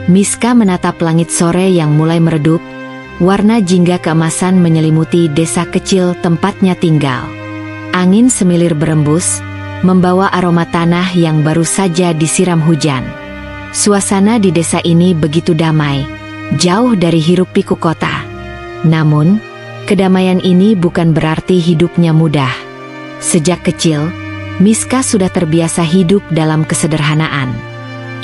Miska menatap langit sore yang mulai meredup. Warna jingga keemasan menyelimuti desa kecil tempatnya tinggal. Angin semilir berembus, membawa aroma tanah yang baru saja disiram hujan. Suasana di desa ini begitu damai, jauh dari hiruk-pikuk kota. Namun, kedamaian ini bukan berarti hidupnya mudah. Sejak kecil, Miska sudah terbiasa hidup dalam kesederhanaan.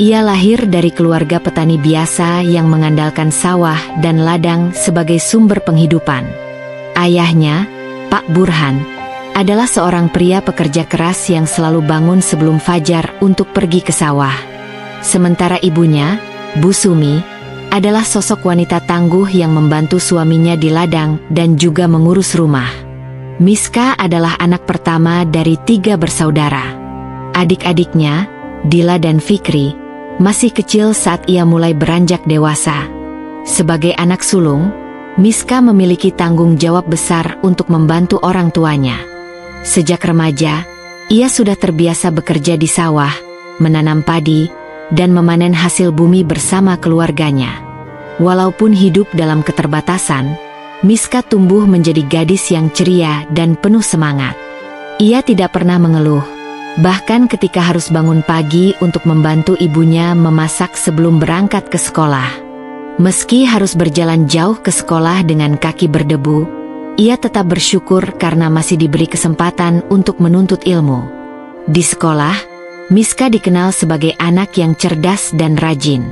Ia lahir dari keluarga petani biasa yang mengandalkan sawah dan ladang sebagai sumber penghidupan. Ayahnya, Pak Burhan, adalah seorang pria pekerja keras yang selalu bangun sebelum fajar untuk pergi ke sawah. Sementara ibunya, Bu Sumi, adalah sosok wanita tangguh yang membantu suaminya di ladang dan juga mengurus rumah. Miska adalah anak pertama dari 3 bersaudara. Adik-adiknya, Dila dan Fikri, masih kecil saat ia mulai beranjak dewasa. Sebagai anak sulung, Miska memiliki tanggung jawab besar untuk membantu orang tuanya. Sejak remaja, ia sudah terbiasa bekerja di sawah, menanam padi, dan memanen hasil bumi bersama keluarganya. Walaupun hidup dalam keterbatasan, Miska tumbuh menjadi gadis yang ceria dan penuh semangat. Ia tidak pernah mengeluh, bahkan ketika harus bangun pagi untuk membantu ibunya memasak sebelum berangkat ke sekolah. Meski harus berjalan jauh ke sekolah dengan kaki berdebu, ia tetap bersyukur karena masih diberi kesempatan untuk menuntut ilmu. Di sekolah, Miska dikenal sebagai anak yang cerdas dan rajin.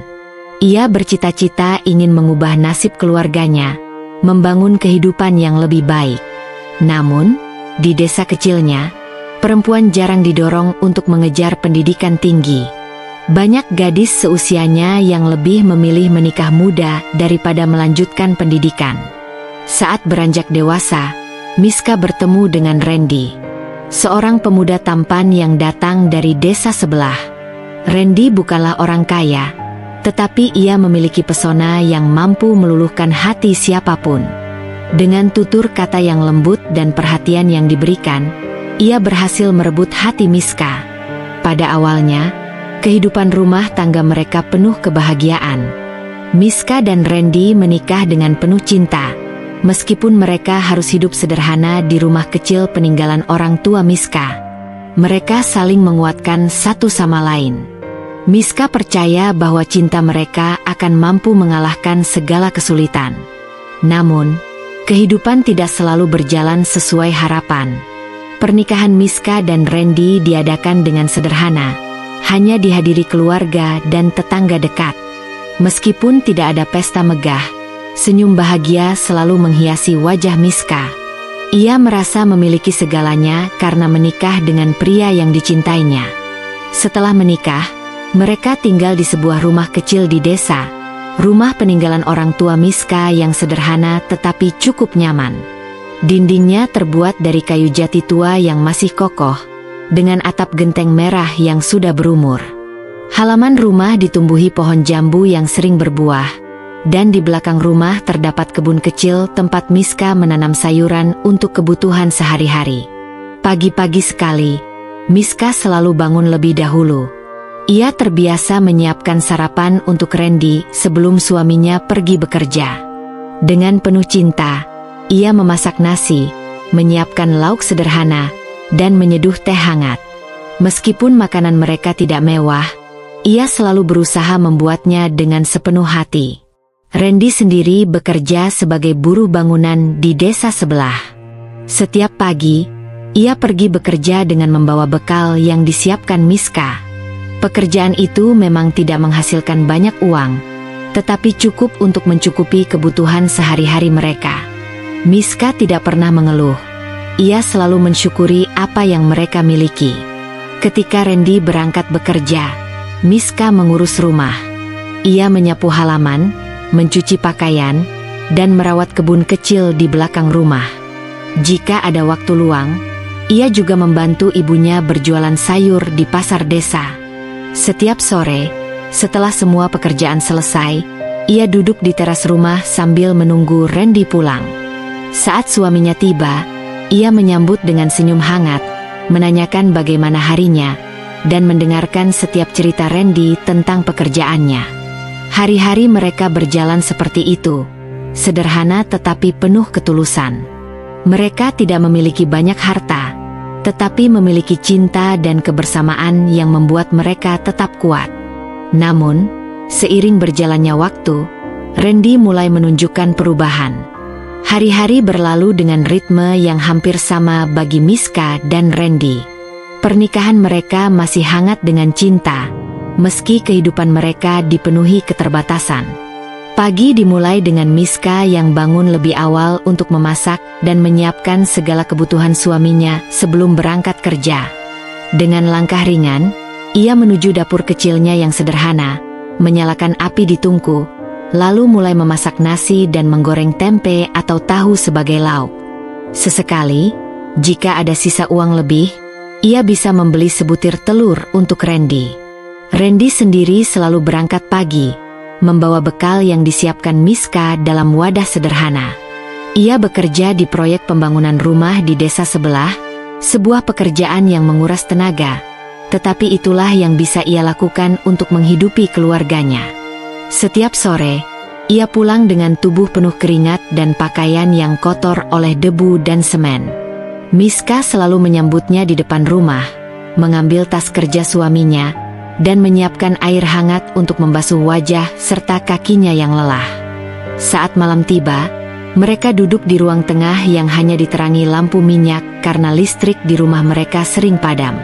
Ia bercita-cita ingin mengubah nasib keluarganya, membangun kehidupan yang lebih baik. Namun, di desa kecilnya, perempuan jarang didorong untuk mengejar pendidikan tinggi. Banyak gadis seusianya yang lebih memilih menikah muda daripada melanjutkan pendidikan. Saat beranjak dewasa, Miska bertemu dengan Randy, seorang pemuda tampan yang datang dari desa sebelah. Randy bukanlah orang kaya, tetapi ia memiliki pesona yang mampu meluluhkan hati siapapun. Dengan tutur kata yang lembut dan perhatian yang diberikan, ia berhasil merebut hati Miska. Pada awalnya, kehidupan rumah tangga mereka penuh kebahagiaan. Miska dan Randy menikah dengan penuh cinta, meskipun mereka harus hidup sederhana di rumah kecil peninggalan orang tua Miska. Mereka saling menguatkan satu sama lain. Miska percaya bahwa cinta mereka akan mampu mengalahkan segala kesulitan. Namun, kehidupan tidak selalu berjalan sesuai harapan. Pernikahan Miska dan Randy diadakan dengan sederhana, hanya dihadiri keluarga dan tetangga dekat. Meskipun tidak ada pesta megah, senyum bahagia selalu menghiasi wajah Miska. Ia merasa memiliki segalanya karena menikah dengan pria yang dicintainya. Setelah menikah, mereka tinggal di sebuah rumah kecil di desa, rumah peninggalan orang tua Miska yang sederhana tetapi cukup nyaman. Dindingnya terbuat dari kayu jati tua yang masih kokoh, dengan atap genteng merah yang sudah berumur. Halaman rumah ditumbuhi pohon jambu yang sering berbuah, dan di belakang rumah terdapat kebun kecil tempat Miska menanam sayuran untuk kebutuhan sehari-hari. Pagi-pagi sekali, Miska selalu bangun lebih dahulu. Ia terbiasa menyiapkan sarapan untuk Randy sebelum suaminya pergi bekerja. Dengan penuh cinta, ia memasak nasi, menyiapkan lauk sederhana, dan menyeduh teh hangat. Meskipun makanan mereka tidak mewah, ia selalu berusaha membuatnya dengan sepenuh hati. Randy sendiri bekerja sebagai buruh bangunan di desa sebelah. Setiap pagi, ia pergi bekerja dengan membawa bekal yang disiapkan Miska. Pekerjaan itu memang tidak menghasilkan banyak uang, tetapi cukup untuk mencukupi kebutuhan sehari-hari mereka. Miska tidak pernah mengeluh. Ia selalu mensyukuri apa yang mereka miliki. Ketika Randy berangkat bekerja, Miska mengurus rumah. Ia menyapu halaman, mencuci pakaian, dan merawat kebun kecil di belakang rumah. Jika ada waktu luang, ia juga membantu ibunya berjualan sayur di pasar desa. Setiap sore, setelah semua pekerjaan selesai, ia duduk di teras rumah sambil menunggu Randy pulang. Saat suaminya tiba, ia menyambut dengan senyum hangat, menanyakan bagaimana harinya, dan mendengarkan setiap cerita Randy tentang pekerjaannya. Hari-hari mereka berjalan seperti itu, sederhana tetapi penuh ketulusan. Mereka tidak memiliki banyak harta, tetapi memiliki cinta dan kebersamaan yang membuat mereka tetap kuat. Namun, seiring berjalannya waktu, Randy mulai menunjukkan perubahan. Hari-hari berlalu dengan ritme yang hampir sama bagi Miska dan Randy. Pernikahan mereka masih hangat dengan cinta, meski kehidupan mereka dipenuhi keterbatasan. Pagi dimulai dengan Miska yang bangun lebih awal untuk memasak dan menyiapkan segala kebutuhan suaminya sebelum berangkat kerja. Dengan langkah ringan, ia menuju dapur kecilnya yang sederhana, menyalakan api di tungku, lalu mulai memasak nasi dan menggoreng tempe atau tahu sebagai lauk. Sesekali, jika ada sisa uang lebih, ia bisa membeli sebutir telur untuk Randy. Randy sendiri selalu berangkat pagi, membawa bekal yang disiapkan Miska dalam wadah sederhana. Ia bekerja di proyek pembangunan rumah di desa sebelah, sebuah pekerjaan yang menguras tenaga, tetapi itulah yang bisa ia lakukan untuk menghidupi keluarganya. Setiap sore, ia pulang dengan tubuh penuh keringat dan pakaian yang kotor oleh debu dan semen. Miska selalu menyambutnya di depan rumah, mengambil tas kerja suaminya, dan menyiapkan air hangat untuk membasuh wajah serta kakinya yang lelah. Saat malam tiba, mereka duduk di ruang tengah yang hanya diterangi lampu minyak karena listrik di rumah mereka sering padam.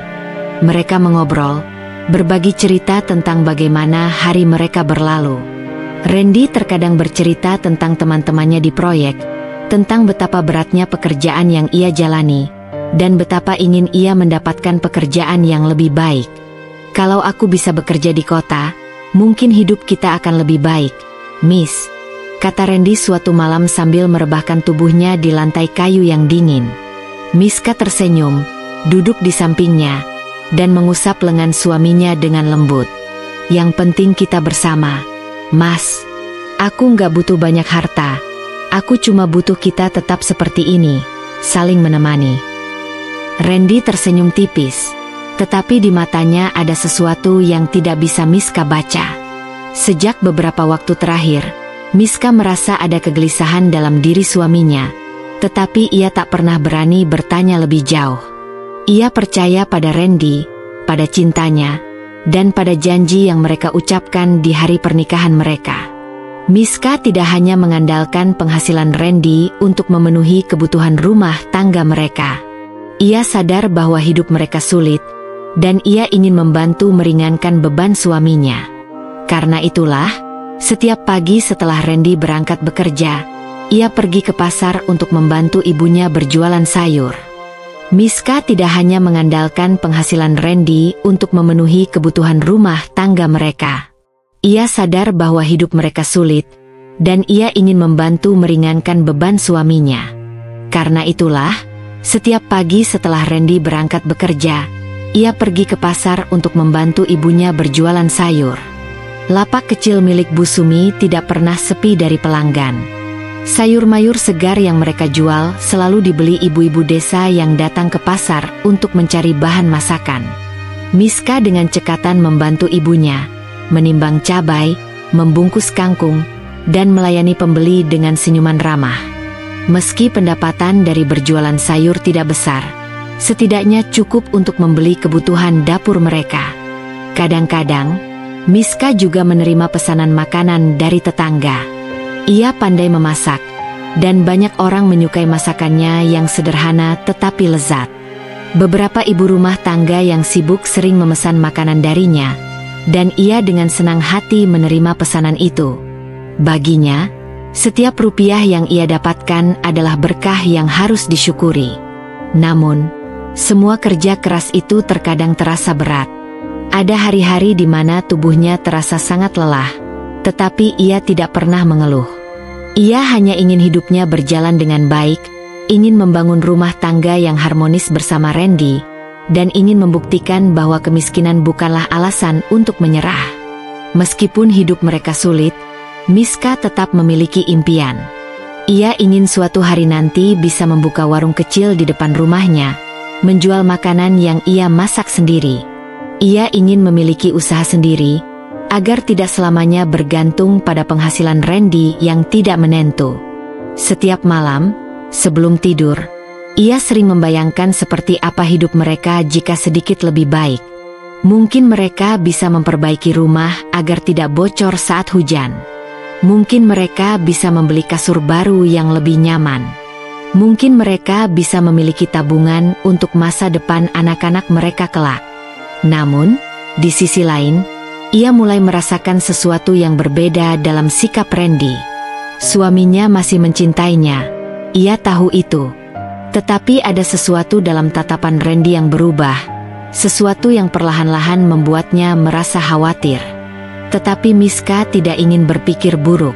Mereka mengobrol, berbagi cerita tentang bagaimana hari mereka berlalu. Randy terkadang bercerita tentang teman-temannya di proyek, tentang betapa beratnya pekerjaan yang ia jalani, dan betapa ingin ia mendapatkan pekerjaan yang lebih baik. Kalau aku bisa bekerja di kota, mungkin hidup kita akan lebih baik, Miss, kata Randy suatu malam sambil merebahkan tubuhnya di lantai kayu yang dingin. Miska tersenyum, duduk di sampingnya, dan mengusap lengan suaminya dengan lembut. Yang penting kita bersama, Mas. Aku nggak butuh banyak harta. Aku cuma butuh kita tetap seperti ini, saling menemani. Randy tersenyum tipis, tetapi di matanya ada sesuatu yang tidak bisa Miska baca. Sejak beberapa waktu terakhir, Miska merasa ada kegelisahan dalam diri suaminya, tetapi ia tak pernah berani bertanya lebih jauh. Ia percaya pada Randy, pada cintanya, dan pada janji yang mereka ucapkan di hari pernikahan mereka. Miska tidak hanya mengandalkan penghasilan Randy untuk memenuhi kebutuhan rumah tangga mereka. Ia sadar bahwa hidup mereka sulit, dan ia ingin membantu meringankan beban suaminya. Karena itulah, setiap pagi setelah Randy berangkat bekerja, ia pergi ke pasar untuk membantu ibunya berjualan sayur. Miska tidak hanya mengandalkan penghasilan Randy untuk memenuhi kebutuhan rumah tangga mereka. Ia sadar bahwa hidup mereka sulit, dan ia ingin membantu meringankan beban suaminya. Karena itulah, setiap pagi setelah Randy berangkat bekerja, ia pergi ke pasar untuk membantu ibunya berjualan sayur. Lapak kecil milik Bu Sumi tidak pernah sepi dari pelanggan. Sayur mayur segar yang mereka jual selalu dibeli ibu-ibu desa yang datang ke pasar untuk mencari bahan masakan. Miska dengan cekatan membantu ibunya, menimbang cabai, membungkus kangkung, dan melayani pembeli dengan senyuman ramah. Meski pendapatan dari berjualan sayur tidak besar, setidaknya cukup untuk membeli kebutuhan dapur mereka. Kadang-kadang, Miska juga menerima pesanan makanan dari tetangga. Ia pandai memasak, dan banyak orang menyukai masakannya yang sederhana tetapi lezat. Beberapa ibu rumah tangga yang sibuk sering memesan makanan darinya, dan ia dengan senang hati menerima pesanan itu. Baginya, setiap rupiah yang ia dapatkan adalah berkah yang harus disyukuri. Namun, semua kerja keras itu terkadang terasa berat. Ada hari-hari di mana tubuhnya terasa sangat lelah, tetapi ia tidak pernah mengeluh. Ia hanya ingin hidupnya berjalan dengan baik, ingin membangun rumah tangga yang harmonis bersama Randy, dan ingin membuktikan bahwa kemiskinan bukanlah alasan untuk menyerah. Meskipun hidup mereka sulit, Miska tetap memiliki impian. Ia ingin suatu hari nanti bisa membuka warung kecil di depan rumahnya, menjual makanan yang ia masak sendiri. Ia ingin memiliki usaha sendiri, agar tidak selamanya bergantung pada penghasilan Randy yang tidak menentu. Setiap malam, sebelum tidur, ia sering membayangkan seperti apa hidup mereka jika sedikit lebih baik. Mungkin mereka bisa memperbaiki rumah agar tidak bocor saat hujan. Mungkin mereka bisa membeli kasur baru yang lebih nyaman. Mungkin mereka bisa memiliki tabungan untuk masa depan anak-anak mereka kelak. Namun, di sisi lain, ia mulai merasakan sesuatu yang berbeda dalam sikap Randy. Suaminya masih mencintainya, ia tahu itu. Tetapi ada sesuatu dalam tatapan Randy yang berubah, sesuatu yang perlahan-lahan membuatnya merasa khawatir. Tetapi Miska tidak ingin berpikir buruk.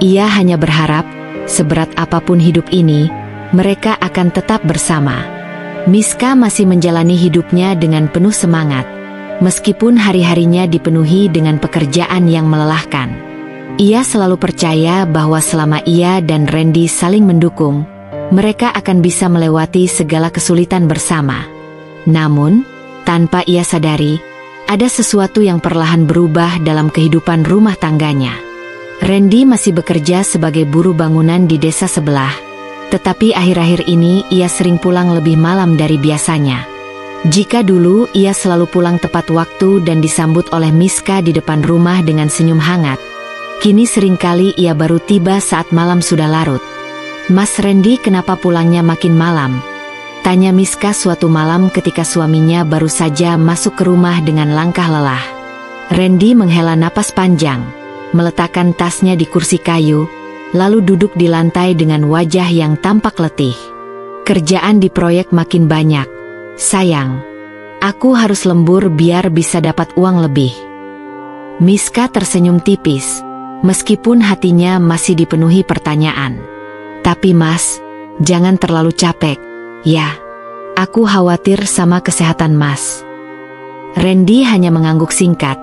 Ia hanya berharap, seberat apapun hidup ini, mereka akan tetap bersama. Miska masih menjalani hidupnya dengan penuh semangat, meskipun hari-harinya dipenuhi dengan pekerjaan yang melelahkan. Ia selalu percaya bahwa selama ia dan Randy saling mendukung, mereka akan bisa melewati segala kesulitan bersama. Namun, tanpa ia sadari, ada sesuatu yang perlahan berubah dalam kehidupan rumah tangganya. Randy masih bekerja sebagai buruh bangunan di desa sebelah, tetapi akhir-akhir ini ia sering pulang lebih malam dari biasanya. Jika dulu ia selalu pulang tepat waktu dan disambut oleh Miska di depan rumah dengan senyum hangat, kini seringkali ia baru tiba saat malam sudah larut. "Mas Randy, kenapa pulangnya makin malam?" tanya Miska suatu malam ketika suaminya baru saja masuk ke rumah dengan langkah lelah. Randy menghela napas panjang, meletakkan tasnya di kursi kayu, lalu duduk di lantai dengan wajah yang tampak letih. "Kerjaan di proyek makin banyak, sayang. Aku harus lembur biar bisa dapat uang lebih." Miska tersenyum tipis, meskipun hatinya masih dipenuhi pertanyaan. "Tapi Mas, jangan terlalu capek. Ya, aku khawatir sama kesehatan Mas." Randy hanya mengangguk singkat,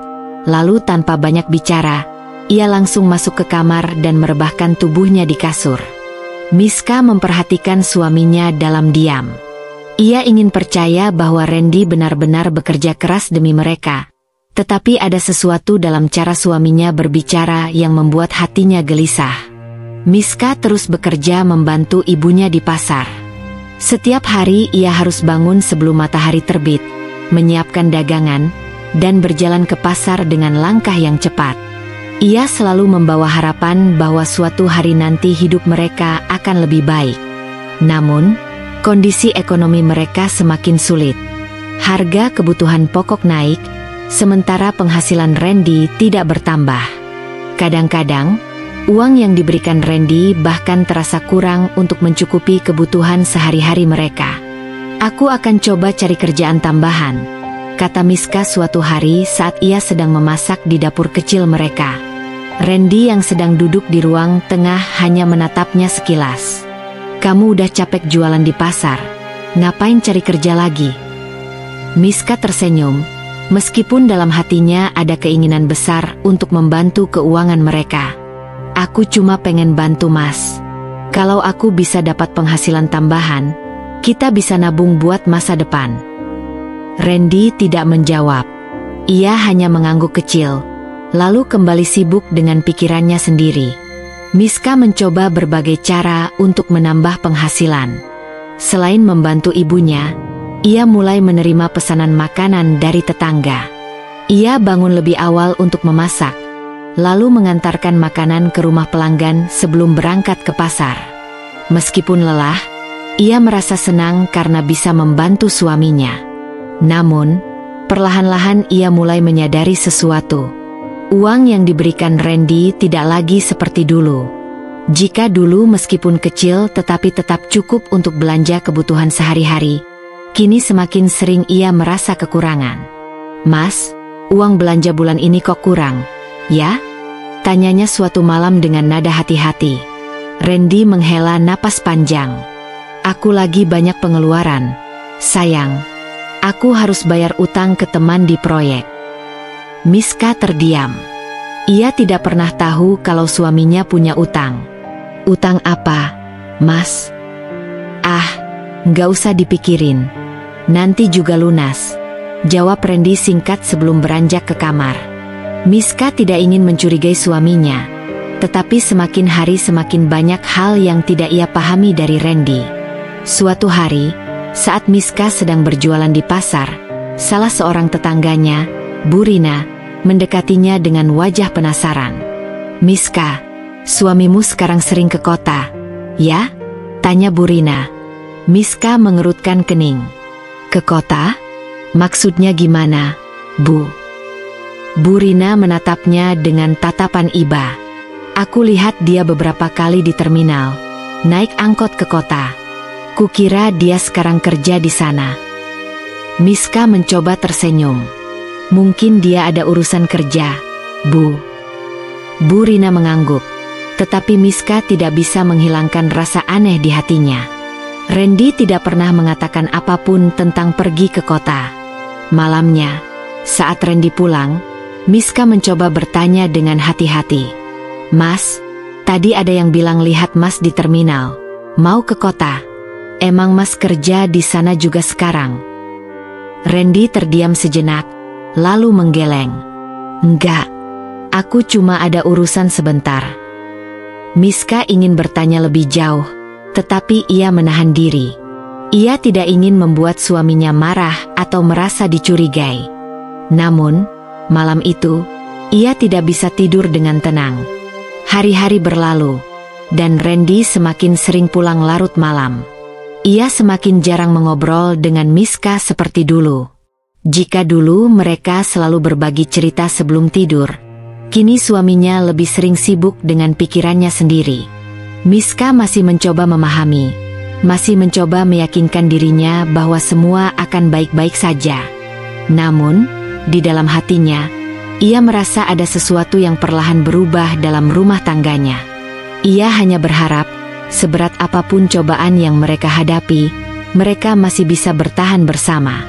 lalu tanpa banyak bicara, ia langsung masuk ke kamar dan merebahkan tubuhnya di kasur. Miska memperhatikan suaminya dalam diam. Ia ingin percaya bahwa Randy benar-benar bekerja keras demi mereka, tetapi ada sesuatu dalam cara suaminya berbicara yang membuat hatinya gelisah. Miska terus bekerja membantu ibunya di pasar. Setiap hari ia harus bangun sebelum matahari terbit, menyiapkan dagangan, dan berjalan ke pasar dengan langkah yang cepat. Ia selalu membawa harapan bahwa suatu hari nanti hidup mereka akan lebih baik. Namun, kondisi ekonomi mereka semakin sulit. Harga kebutuhan pokok naik, sementara penghasilan Randy tidak bertambah. Kadang-kadang, uang yang diberikan Randy bahkan terasa kurang untuk mencukupi kebutuhan sehari-hari mereka. "Aku akan coba cari kerjaan tambahan," kata Miska suatu hari saat ia sedang memasak di dapur kecil mereka. Randy yang sedang duduk di ruang tengah hanya menatapnya sekilas. "Kamu udah capek jualan di pasar, ngapain cari kerja lagi?" Miska tersenyum, meskipun dalam hatinya ada keinginan besar untuk membantu keuangan mereka. "Aku cuma pengen bantu Mas. Kalau aku bisa dapat penghasilan tambahan, kita bisa nabung buat masa depan." Randy tidak menjawab. Ia hanya mengangguk kecil, lalu kembali sibuk dengan pikirannya sendiri. Miska mencoba berbagai cara untuk menambah penghasilan. Selain membantu ibunya, ia mulai menerima pesanan makanan dari tetangga. Ia bangun lebih awal untuk memasak, lalu mengantarkan makanan ke rumah pelanggan sebelum berangkat ke pasar. Meskipun lelah, ia merasa senang karena bisa membantu suaminya. Namun, perlahan-lahan ia mulai menyadari sesuatu. Uang yang diberikan Randy tidak lagi seperti dulu. Jika dulu meskipun kecil tetapi tetap cukup untuk belanja kebutuhan sehari-hari, kini semakin sering ia merasa kekurangan. "Mas, uang belanja bulan ini kok kurang, ya?" tanyanya suatu malam dengan nada hati-hati. Randy menghela napas panjang. "Aku lagi banyak pengeluaran, sayang. Aku harus bayar utang ke teman di proyek." Miska terdiam. Ia tidak pernah tahu kalau suaminya punya utang. "Utang apa, Mas?" "Ah, nggak usah dipikirin. Nanti juga lunas," jawab Randy singkat sebelum beranjak ke kamar. Miska tidak ingin mencurigai suaminya, tetapi semakin hari semakin banyak hal yang tidak ia pahami dari Randy. Suatu hari, saat Miska sedang berjualan di pasar, salah seorang tetangganya, Bu Rina, mendekatinya dengan wajah penasaran. "Miska, suamimu sekarang sering ke kota, ya?" tanya Bu Rina. Miska mengerutkan kening. "Ke kota? Maksudnya gimana, Bu?" Bu Rina menatapnya dengan tatapan iba. "Aku lihat dia beberapa kali di terminal, naik angkot ke kota. Kukira dia sekarang kerja di sana." Miska mencoba tersenyum. "Mungkin dia ada urusan kerja, Bu." Bu Rina mengangguk, tetapi Miska tidak bisa menghilangkan rasa aneh di hatinya. Randy tidak pernah mengatakan apapun tentang pergi ke kota. Malamnya, saat Randy pulang, Miska mencoba bertanya dengan hati-hati. "Mas, tadi ada yang bilang lihat Mas di terminal, mau ke kota. Emang Mas kerja di sana juga sekarang?" Randy terdiam sejenak, lalu menggeleng. "Enggak, aku cuma ada urusan sebentar." Miska ingin bertanya lebih jauh, tetapi ia menahan diri. Ia tidak ingin membuat suaminya marah atau merasa dicurigai. Namun, malam itu, ia tidak bisa tidur dengan tenang. Hari-hari berlalu, dan Randy semakin sering pulang larut malam. Ia semakin jarang mengobrol dengan Miska seperti dulu. Jika dulu mereka selalu berbagi cerita sebelum tidur, kini suaminya lebih sering sibuk dengan pikirannya sendiri. Miska masih mencoba memahami, masih mencoba meyakinkan dirinya bahwa semua akan baik-baik saja. Namun, di dalam hatinya, ia merasa ada sesuatu yang perlahan berubah dalam rumah tangganya. Ia hanya berharap, seberat apapun cobaan yang mereka hadapi, mereka masih bisa bertahan bersama.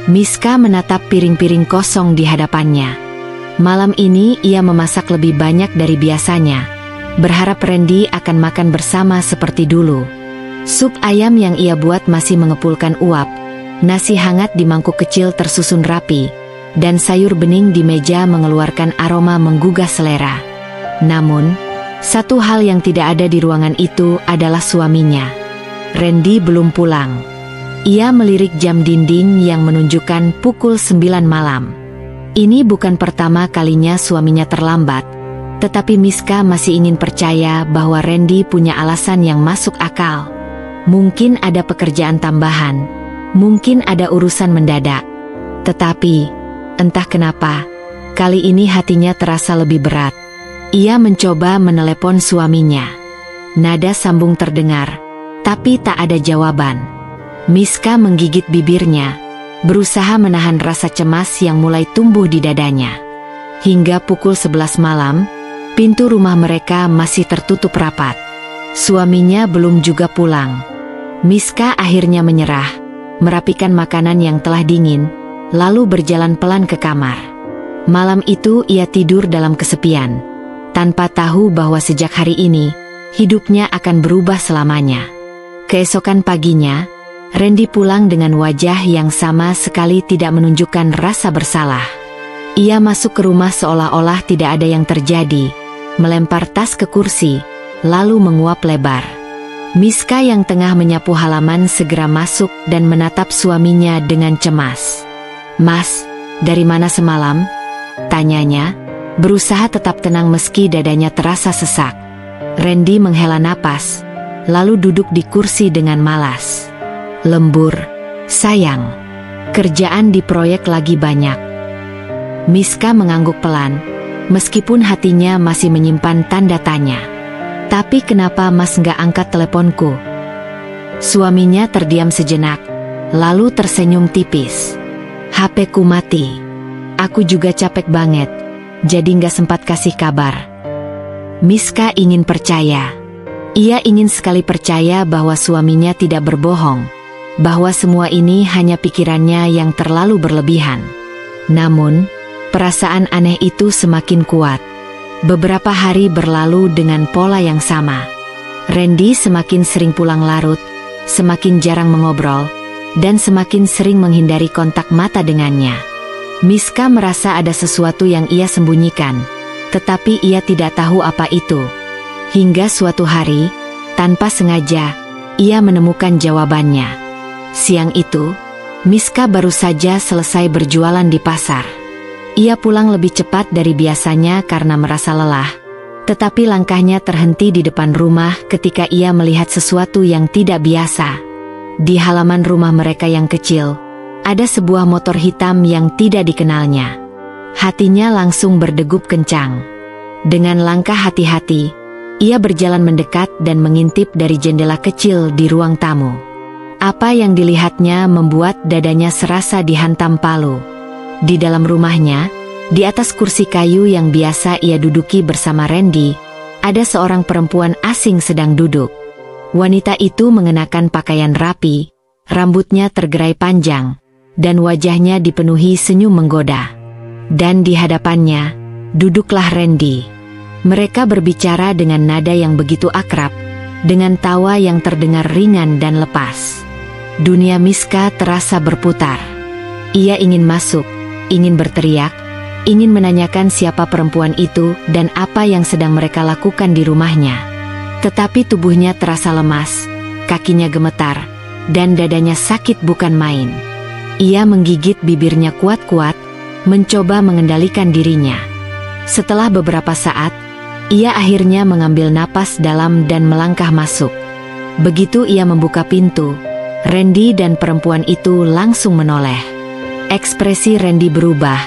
Miska menatap piring-piring kosong di hadapannya. Malam ini ia memasak lebih banyak dari biasanya, berharap Randy akan makan bersama seperti dulu. Sup ayam yang ia buat masih mengepulkan uap, nasi hangat di mangkuk kecil tersusun rapi, dan sayur bening di meja mengeluarkan aroma menggugah selera. Namun, satu hal yang tidak ada di ruangan itu adalah suaminya. Randy belum pulang. Ia melirik jam dinding yang menunjukkan pukul 9 malam. Ini bukan pertama kalinya suaminya terlambat, tetapi Miska masih ingin percaya bahwa Randy punya alasan yang masuk akal. Mungkin ada pekerjaan tambahan, mungkin ada urusan mendadak. Tetapi, entah kenapa, kali ini hatinya terasa lebih berat. Ia mencoba menelepon suaminya. Nada sambung terdengar, tapi tak ada jawaban. Miska menggigit bibirnya, berusaha menahan rasa cemas yang mulai tumbuh di dadanya. Hingga pukul 11 malam, pintu rumah mereka masih tertutup rapat. Suaminya belum juga pulang. Miska akhirnya menyerah, merapikan makanan yang telah dingin, lalu berjalan pelan ke kamar. Malam itu ia tidur dalam kesepian, tanpa tahu bahwa sejak hari ini, hidupnya akan berubah selamanya. Keesokan paginya, Randy pulang dengan wajah yang sama sekali tidak menunjukkan rasa bersalah. Ia masuk ke rumah seolah-olah tidak ada yang terjadi, melempar tas ke kursi, lalu menguap lebar. Miska yang tengah menyapu halaman segera masuk dan menatap suaminya dengan cemas. "Mas, dari mana semalam?" tanyanya, berusaha tetap tenang meski dadanya terasa sesak. Randy menghela napas, lalu duduk di kursi dengan malas. "Lembur, sayang. Kerjaan di proyek lagi banyak." Miska mengangguk pelan, meskipun hatinya masih menyimpan tanda tanya. "Tapi kenapa Mas nggak angkat teleponku?" Suaminya terdiam sejenak, lalu tersenyum tipis. "HP-ku mati. Aku juga capek banget, jadi nggak sempat kasih kabar." Miska ingin percaya. Ia ingin sekali percaya bahwa suaminya tidak berbohong, bahwa semua ini hanya pikirannya yang terlalu berlebihan. Namun, perasaan aneh itu semakin kuat. Beberapa hari berlalu dengan pola yang sama. Randy semakin sering pulang larut, semakin jarang mengobrol, dan semakin sering menghindari kontak mata dengannya. Miska merasa ada sesuatu yang ia sembunyikan, tetapi ia tidak tahu apa itu. Hingga suatu hari, tanpa sengaja, ia menemukan jawabannya. Siang itu, Miska baru saja selesai berjualan di pasar. Ia pulang lebih cepat dari biasanya karena merasa lelah, tetapi langkahnya terhenti di depan rumah ketika ia melihat sesuatu yang tidak biasa. Di halaman rumah mereka yang kecil, ada sebuah motor hitam yang tidak dikenalnya. Hatinya langsung berdegup kencang. Dengan langkah hati-hati, ia berjalan mendekat dan mengintip dari jendela kecil di ruang tamu. Apa yang dilihatnya membuat dadanya serasa dihantam palu. Di dalam rumahnya, di atas kursi kayu yang biasa ia duduki bersama Randy, ada seorang perempuan asing sedang duduk. Wanita itu mengenakan pakaian rapi, rambutnya tergerai panjang, dan wajahnya dipenuhi senyum menggoda. Dan di hadapannya, duduklah Randy. Mereka berbicara dengan nada yang begitu akrab, dengan tawa yang terdengar ringan dan lepas. Dunia Miska terasa berputar. Ia ingin masuk, ingin berteriak, ingin menanyakan siapa perempuan itu dan apa yang sedang mereka lakukan di rumahnya. Tetapi tubuhnya terasa lemas, kakinya gemetar, dan dadanya sakit bukan main. Ia menggigit bibirnya kuat-kuat, mencoba mengendalikan dirinya. Setelah beberapa saat, ia akhirnya mengambil napas dalam dan melangkah masuk. Begitu ia membuka pintu, Randy dan perempuan itu langsung menoleh. Ekspresi Randy berubah,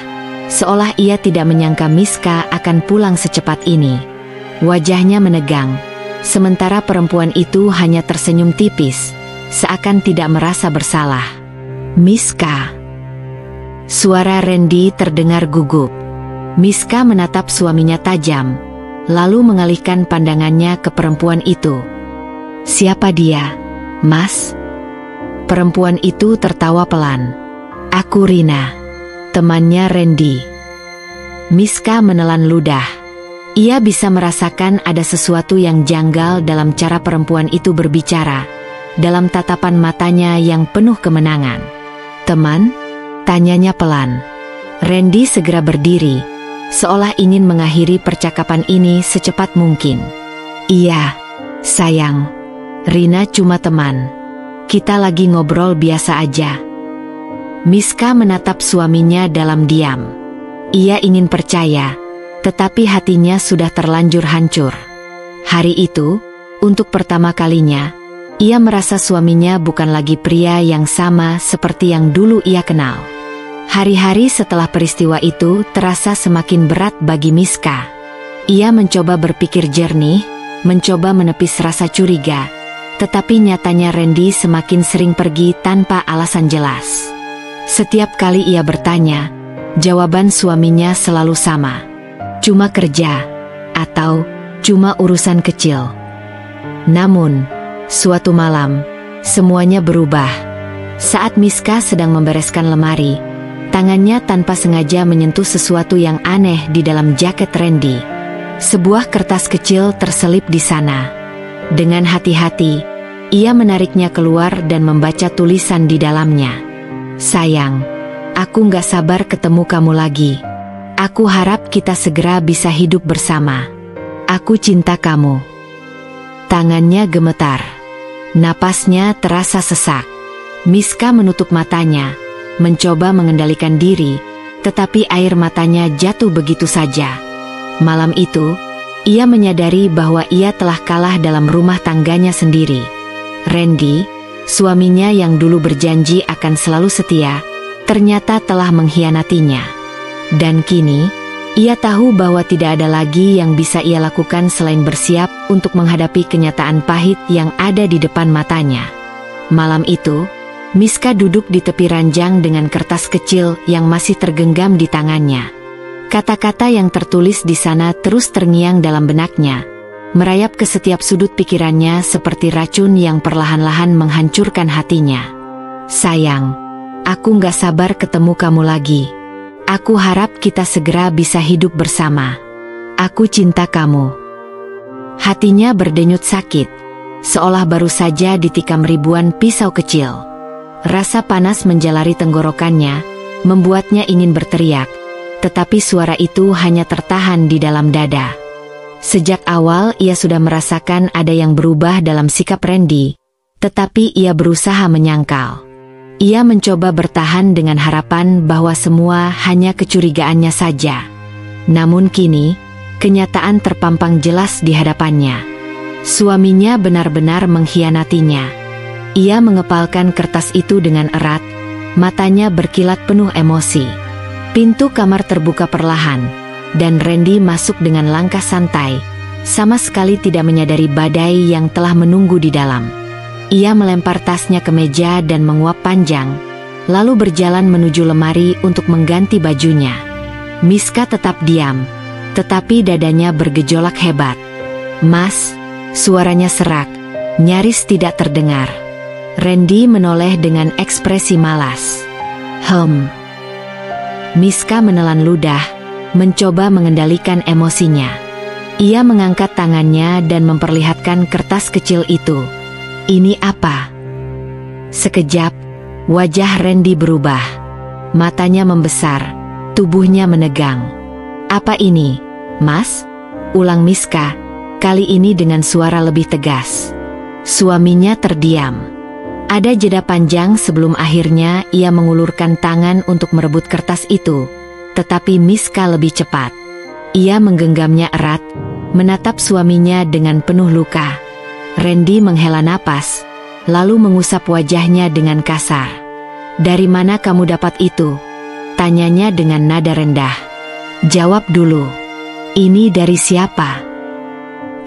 seolah ia tidak menyangka Miska akan pulang secepat ini. Wajahnya menegang, sementara perempuan itu hanya tersenyum tipis, seakan tidak merasa bersalah. Miska. Suara Randy terdengar gugup. Miska menatap suaminya tajam, lalu mengalihkan pandangannya ke perempuan itu. "Siapa dia, Mas?" Perempuan itu tertawa pelan. "Aku Rina, temannya Randy." Miska menelan ludah. Ia bisa merasakan ada sesuatu yang janggal dalam cara perempuan itu berbicara, dalam tatapan matanya yang penuh kemenangan. "Teman?" tanyanya pelan. Randy segera berdiri, seolah ingin mengakhiri percakapan ini secepat mungkin. "Iya, sayang. Rina cuma teman. Kita lagi ngobrol biasa aja." Miska menatap suaminya dalam diam. Ia ingin percaya, tetapi hatinya sudah terlanjur hancur. Hari itu, untuk pertama kalinya, ia merasa suaminya bukan lagi pria yang sama seperti yang dulu ia kenal. Hari-hari setelah peristiwa itu terasa semakin berat bagi Miska. Ia mencoba berpikir jernih, mencoba menepis rasa curiga, tetapi nyatanya Randy semakin sering pergi tanpa alasan jelas. Setiap kali ia bertanya, jawaban suaminya selalu sama. Cuma kerja, atau cuma urusan kecil. Namun, suatu malam, semuanya berubah. Saat Miska sedang membereskan lemari, tangannya tanpa sengaja menyentuh sesuatu yang aneh di dalam jaket Randy. Sebuah kertas kecil terselip di sana. Dengan hati-hati, ia menariknya keluar dan membaca tulisan di dalamnya. "Sayang, aku gak sabar ketemu kamu lagi. Aku harap kita segera bisa hidup bersama. Aku cinta kamu." Tangannya gemetar. Napasnya terasa sesak. Miska menutup matanya, mencoba mengendalikan diri, tetapi air matanya jatuh begitu saja. Malam itu, ia menyadari bahwa ia telah kalah dalam rumah tangganya sendiri. Randy, suaminya yang dulu berjanji akan selalu setia, ternyata telah mengkhianatinya. Dan kini, ia tahu bahwa tidak ada lagi yang bisa ia lakukan selain bersiap untuk menghadapi kenyataan pahit yang ada di depan matanya. Malam itu, Miska duduk di tepi ranjang dengan kertas kecil yang masih tergenggam di tangannya. Kata-kata yang tertulis di sana terus terngiang dalam benaknya, merayap ke setiap sudut pikirannya seperti racun yang perlahan-lahan menghancurkan hatinya. "Sayang, aku gak sabar ketemu kamu lagi. Aku harap kita segera bisa hidup bersama. Aku cinta kamu." Hatinya berdenyut sakit, seolah baru saja ditikam ribuan pisau kecil. Rasa panas menjalari tenggorokannya, membuatnya ingin berteriak, tetapi suara itu hanya tertahan di dalam dada. Sejak awal ia sudah merasakan ada yang berubah dalam sikap Randy, tetapi ia berusaha menyangkal. Ia mencoba bertahan dengan harapan bahwa semua hanya kecurigaannya saja. Namun kini, kenyataan terpampang jelas di hadapannya. Suaminya benar-benar mengkhianatinya. Ia mengepalkan kertas itu dengan erat, matanya berkilat penuh emosi. Pintu kamar terbuka perlahan, dan Randy masuk dengan langkah santai, sama sekali tidak menyadari badai yang telah menunggu di dalam. Ia melempar tasnya ke meja dan menguap panjang, lalu berjalan menuju lemari untuk mengganti bajunya. Miska tetap diam, tetapi dadanya bergejolak hebat. "Mas," suaranya serak, nyaris tidak terdengar. Randy menoleh dengan ekspresi malas. Miska menelan ludah, mencoba mengendalikan emosinya. Ia mengangkat tangannya dan memperlihatkan kertas kecil itu. "Ini apa?" Sekejap, wajah Randy berubah. Matanya membesar, tubuhnya menegang. "Apa ini, Mas?" ulang Miska, kali ini dengan suara lebih tegas. Suaminya terdiam. Ada jeda panjang sebelum akhirnya ia mengulurkan tangan untuk merebut kertas itu, tetapi Miska lebih cepat. Ia menggenggamnya erat, menatap suaminya dengan penuh luka. Randy menghela napas, lalu mengusap wajahnya dengan kasar. "Dari mana kamu dapat itu?" tanyanya dengan nada rendah. "Jawab dulu. Ini dari siapa?"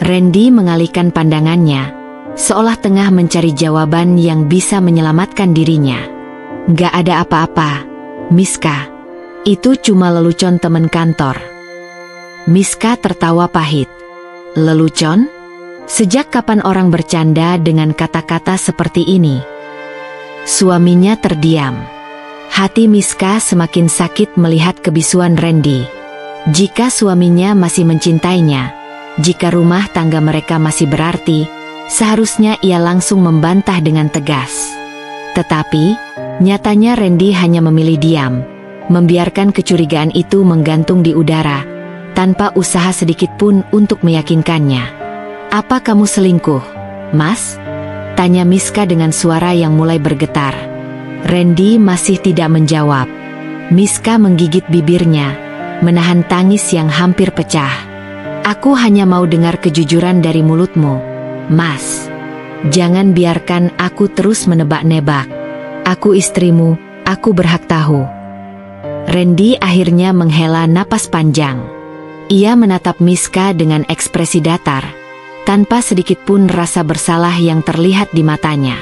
Randy mengalihkan pandangannya, seolah tengah mencari jawaban yang bisa menyelamatkan dirinya. "Gak ada apa-apa, Miska. Itu cuma lelucon teman kantor." Miska tertawa pahit. "Lelucon? Sejak kapan orang bercanda dengan kata-kata seperti ini?" Suaminya terdiam. Hati Miska semakin sakit melihat kebisuan Randy. Jika suaminya masih mencintainya, jika rumah tangga mereka masih berarti, seharusnya ia langsung membantah dengan tegas. Tetapi, nyatanya Randy hanya memilih diam, membiarkan kecurigaan itu menggantung di udara, tanpa usaha sedikit pun untuk meyakinkannya. "Apa kamu selingkuh, Mas?" tanya Miska dengan suara yang mulai bergetar. Randy masih tidak menjawab. Miska menggigit bibirnya, menahan tangis yang hampir pecah. "Aku hanya mau dengar kejujuran dari mulutmu, Mas. Jangan biarkan aku terus menebak-nebak. Aku istrimu, aku berhak tahu." Randy akhirnya menghela napas panjang. Ia menatap Miska dengan ekspresi datar, tanpa sedikit pun rasa bersalah yang terlihat di matanya.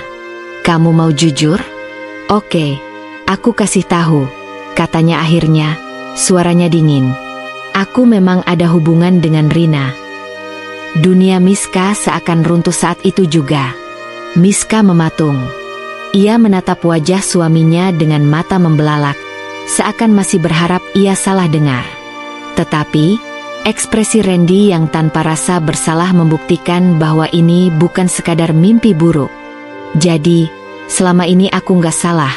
"Kamu mau jujur? Oke, aku kasih tahu," katanya akhirnya, suaranya dingin. "Aku memang ada hubungan dengan Rina." Dunia Miska seakan runtuh saat itu juga. Miska mematung. Ia menatap wajah suaminya dengan mata membelalak, seakan masih berharap ia salah dengar. Tetapi, ekspresi Randy yang tanpa rasa bersalah membuktikan bahwa ini bukan sekadar mimpi buruk. "Jadi, selama ini aku nggak salah,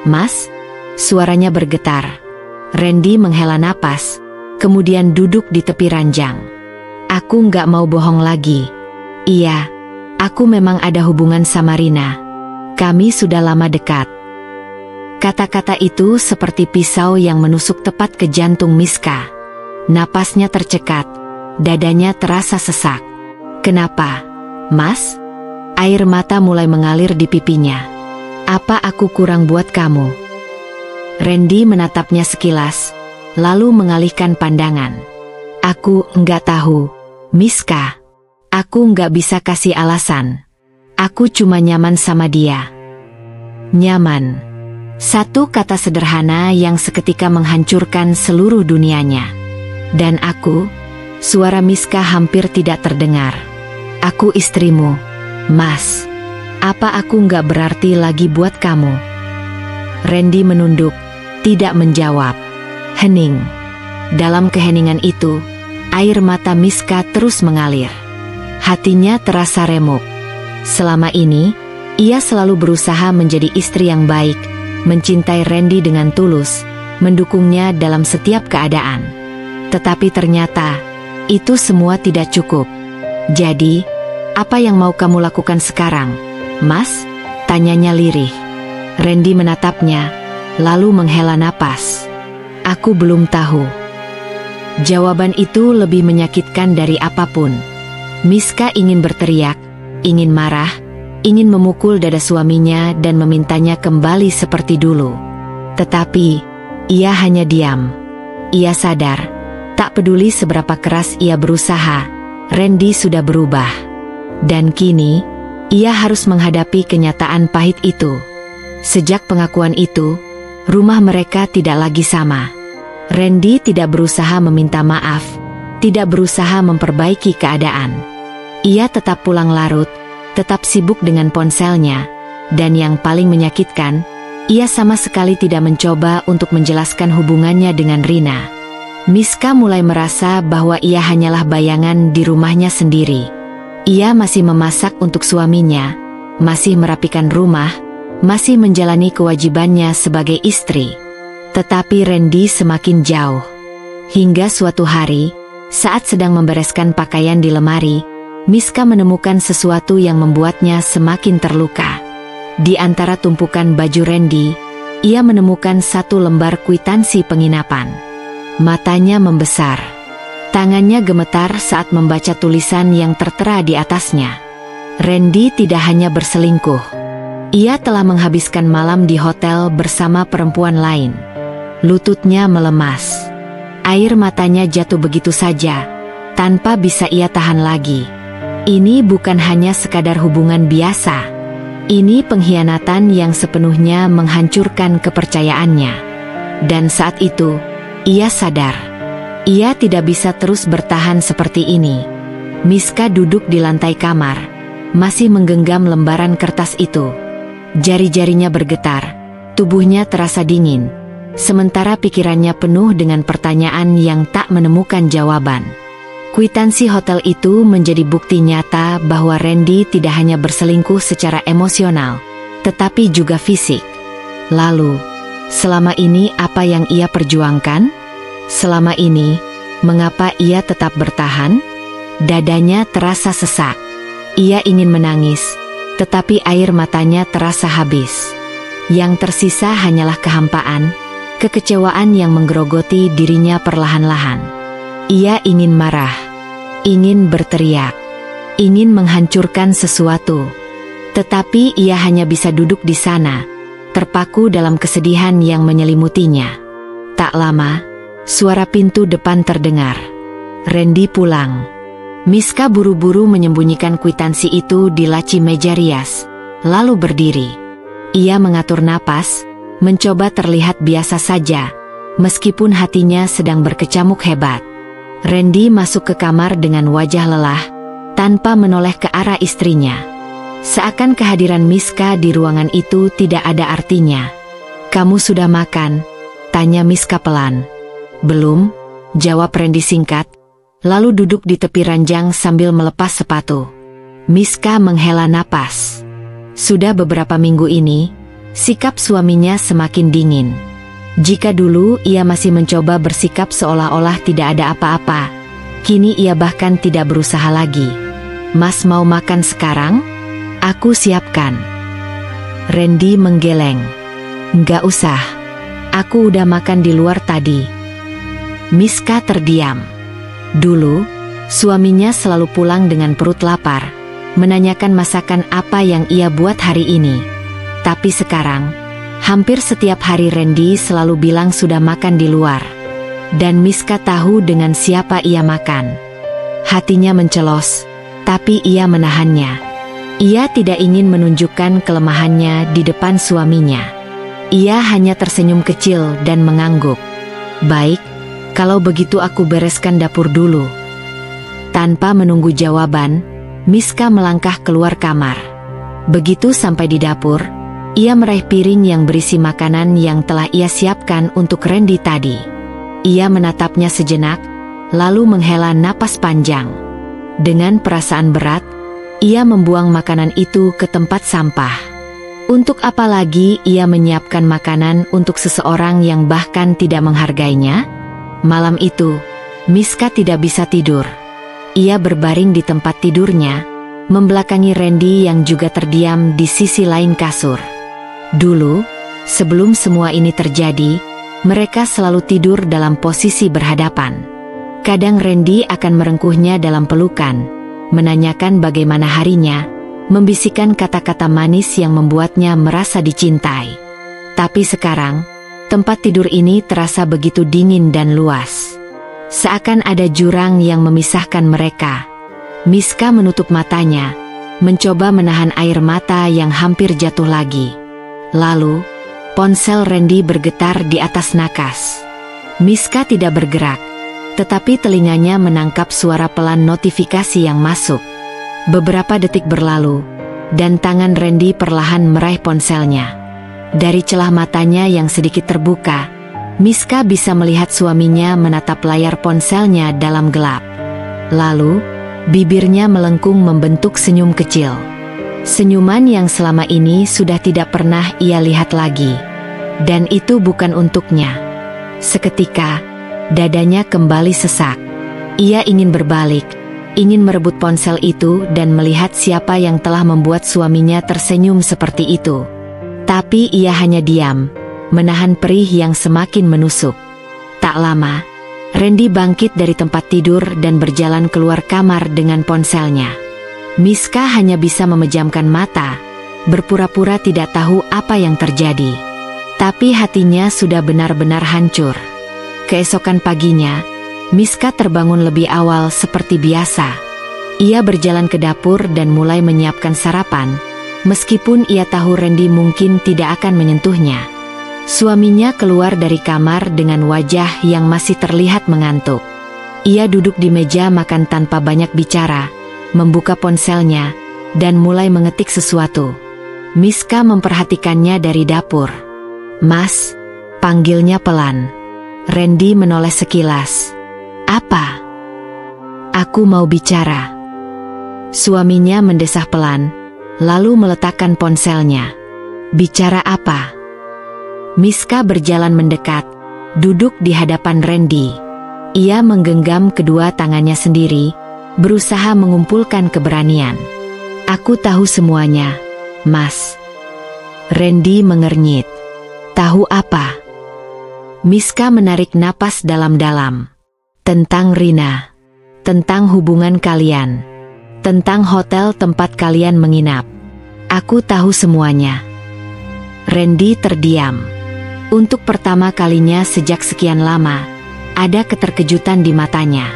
Mas?" suaranya bergetar. Randy menghela napas, kemudian duduk di tepi ranjang. "Aku nggak mau bohong lagi. Iya, aku memang ada hubungan sama Rina. Kami sudah lama dekat." Kata-kata itu seperti pisau yang menusuk tepat ke jantung Miska. Napasnya tercekat, dadanya terasa sesak. "Kenapa, Mas?" Air mata mulai mengalir di pipinya. "Apa aku kurang buat kamu?" Randy menatapnya sekilas, lalu mengalihkan pandangan. "Aku nggak tahu, Miska. Aku nggak bisa kasih alasan. Aku cuma nyaman sama dia." Nyaman. Satu kata sederhana yang seketika menghancurkan seluruh dunianya. "Dan aku?" suara Miska hampir tidak terdengar. "Aku istrimu, Mas. Apa aku nggak berarti lagi buat kamu?" Randy menunduk, tidak menjawab. Hening. Dalam keheningan itu, air mata Miska terus mengalir. Hatinya terasa remuk. Selama ini, ia selalu berusaha menjadi istri yang baik, mencintai Randy dengan tulus, mendukungnya dalam setiap keadaan. Tetapi ternyata, itu semua tidak cukup. "Jadi, apa yang mau kamu lakukan sekarang, Mas?" tanyanya lirih. Randy menatapnya, lalu menghela napas. "Aku belum tahu." Jawaban itu lebih menyakitkan dari apapun. Miska ingin berteriak, ingin marah, ingin memukul dada suaminya dan memintanya kembali seperti dulu. Tetapi, ia hanya diam. Ia sadar, tak peduli seberapa keras ia berusaha, Randy sudah berubah. Dan kini, ia harus menghadapi kenyataan pahit itu. Sejak pengakuan itu, rumah mereka tidak lagi sama. Randy tidak berusaha meminta maaf, tidak berusaha memperbaiki keadaan. Ia tetap pulang larut, tetap sibuk dengan ponselnya, dan yang paling menyakitkan, ia sama sekali tidak mencoba untuk menjelaskan hubungannya dengan Rina. Miska mulai merasa bahwa ia hanyalah bayangan di rumahnya sendiri. Ia masih memasak untuk suaminya, masih merapikan rumah, masih menjalani kewajibannya sebagai istri. Tetapi Randy semakin jauh. Hingga suatu hari, saat sedang membereskan pakaian di lemari, Miska menemukan sesuatu yang membuatnya semakin terluka. Di antara tumpukan baju Randy, ia menemukan satu lembar kwitansi penginapan. Matanya membesar. Tangannya gemetar saat membaca tulisan yang tertera di atasnya. Randy tidak hanya berselingkuh. Ia telah menghabiskan malam di hotel bersama perempuan lain. Lututnya melemas. Air matanya jatuh begitu saja, tanpa bisa ia tahan lagi. Ini bukan hanya sekadar hubungan biasa. Ini pengkhianatan yang sepenuhnya menghancurkan kepercayaannya. Dan saat itu, ia sadar. Ia tidak bisa terus bertahan seperti ini. Miska duduk di lantai kamar, masih menggenggam lembaran kertas itu. Jari-jarinya bergetar, tubuhnya terasa dingin, sementara pikirannya penuh dengan pertanyaan yang tak menemukan jawaban. Kwitansi hotel itu menjadi bukti nyata bahwa Randy tidak hanya berselingkuh secara emosional, tetapi juga fisik. Lalu, selama ini apa yang ia perjuangkan? Selama ini, mengapa ia tetap bertahan? Dadanya terasa sesak. Ia ingin menangis, tetapi air matanya terasa habis. Yang tersisa hanyalah kehampaan, kekecewaan yang menggerogoti dirinya perlahan-lahan. Ia ingin marah, ingin berteriak, ingin menghancurkan sesuatu. Tetapi ia hanya bisa duduk di sana, terpaku dalam kesedihan yang menyelimutinya. Tak lama, suara pintu depan terdengar. Randy pulang. Miska buru-buru menyembunyikan kwitansi itu di laci meja rias, lalu berdiri. Ia mengatur napas, mencoba terlihat biasa saja, meskipun hatinya sedang berkecamuk hebat. Randy masuk ke kamar dengan wajah lelah, tanpa menoleh ke arah istrinya. Seakan kehadiran Miska di ruangan itu tidak ada artinya. "Kamu sudah makan?" tanya Miska pelan. "Belum," jawab Randy singkat, lalu duduk di tepi ranjang sambil melepas sepatu. Miska menghela napas. Sudah beberapa minggu ini, sikap suaminya semakin dingin. Jika dulu ia masih mencoba bersikap seolah-olah tidak ada apa-apa, kini ia bahkan tidak berusaha lagi. "Mas mau makan sekarang? Aku siapkan." Randy menggeleng. "Nggak usah. Aku udah makan di luar tadi." Miska terdiam. Dulu, suaminya selalu pulang dengan perut lapar, menanyakan masakan apa yang ia buat hari ini. Tapi sekarang, hampir setiap hari Randy selalu bilang sudah makan di luar. Dan Miska tahu dengan siapa ia makan. Hatinya mencelos, tapi ia menahannya. Ia tidak ingin menunjukkan kelemahannya di depan suaminya. Ia hanya tersenyum kecil dan mengangguk. "Baik, kalau begitu aku bereskan dapur dulu." Tanpa menunggu jawaban, Miska melangkah keluar kamar. Begitu sampai di dapur, ia meraih piring yang berisi makanan yang telah ia siapkan untuk Randy tadi. Ia menatapnya sejenak, lalu menghela napas panjang. Dengan perasaan berat, ia membuang makanan itu ke tempat sampah. Untuk apa lagi ia menyiapkan makanan untuk seseorang yang bahkan tidak menghargainya? Malam itu, Miska tidak bisa tidur. Ia berbaring di tempat tidurnya, membelakangi Randy yang juga terdiam di sisi lain kasur. Dulu, sebelum semua ini terjadi, mereka selalu tidur dalam posisi berhadapan. Kadang Randy akan merengkuhnya dalam pelukan, menanyakan bagaimana harinya, membisikkan kata-kata manis yang membuatnya merasa dicintai. Tapi sekarang, tempat tidur ini terasa begitu dingin dan luas. Seakan ada jurang yang memisahkan mereka. Miska menutup matanya, mencoba menahan air mata yang hampir jatuh lagi. Lalu, ponsel Randy bergetar di atas nakas. Miska tidak bergerak, tetapi telinganya menangkap suara pelan notifikasi yang masuk. Beberapa detik berlalu, dan tangan Randy perlahan meraih ponselnya. Dari celah matanya yang sedikit terbuka, Miska bisa melihat suaminya menatap layar ponselnya dalam gelap. Lalu, bibirnya melengkung membentuk senyum kecil. Senyuman yang selama ini sudah tidak pernah ia lihat lagi. Dan itu bukan untuknya. Seketika, dadanya kembali sesak. Ia ingin berbalik, ingin merebut ponsel itu dan melihat siapa yang telah membuat suaminya tersenyum seperti itu. Tapi ia hanya diam, menahan perih yang semakin menusuk. Tak lama, Randy bangkit dari tempat tidur dan berjalan keluar kamar dengan ponselnya. Miska hanya bisa memejamkan mata, berpura-pura tidak tahu apa yang terjadi. Tapi hatinya sudah benar-benar hancur. Keesokan paginya, Miska terbangun lebih awal seperti biasa. Ia berjalan ke dapur dan mulai menyiapkan sarapan, meskipun ia tahu Randy mungkin tidak akan menyentuhnya. Suaminya keluar dari kamar dengan wajah yang masih terlihat mengantuk. Ia duduk di meja makan tanpa banyak bicara, membuka ponselnya, dan mulai mengetik sesuatu. Miska memperhatikannya dari dapur. "Mas," panggilnya pelan. Randy menoleh sekilas. "Apa?" "Aku mau bicara." Suaminya mendesah pelan, lalu meletakkan ponselnya. "Bicara apa?" Miska berjalan mendekat, duduk di hadapan Randy. Ia menggenggam kedua tangannya sendiri, berusaha mengumpulkan keberanian. "Aku tahu semuanya, Mas." Randy mengernyit. "Tahu apa?" Miska menarik napas dalam-dalam. "Tentang Rina. Tentang hubungan kalian. Tentang hotel tempat kalian menginap. Aku tahu semuanya." Randy terdiam. Untuk pertama kalinya sejak sekian lama, ada keterkejutan di matanya.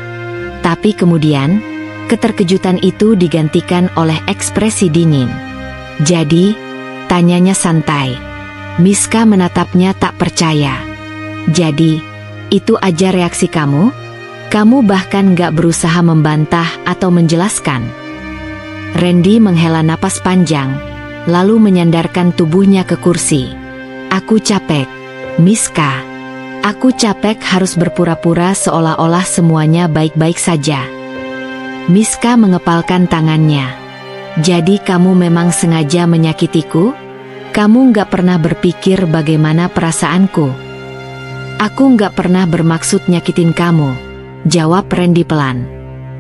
Tapi kemudian, keterkejutan itu digantikan oleh ekspresi dingin. "Jadi?" tanyanya santai. Miska menatapnya tak percaya. "Jadi, itu aja reaksi kamu? Kamu bahkan gak berusaha membantah atau menjelaskan?" Randy menghela napas panjang, lalu menyandarkan tubuhnya ke kursi. "Aku capek, Miska. Aku capek harus berpura-pura seolah-olah semuanya baik-baik saja." Miska mengepalkan tangannya. "Jadi kamu memang sengaja menyakitiku? Kamu gak pernah berpikir bagaimana perasaanku?" "Aku gak pernah bermaksud nyakitin kamu," jawab Randy pelan.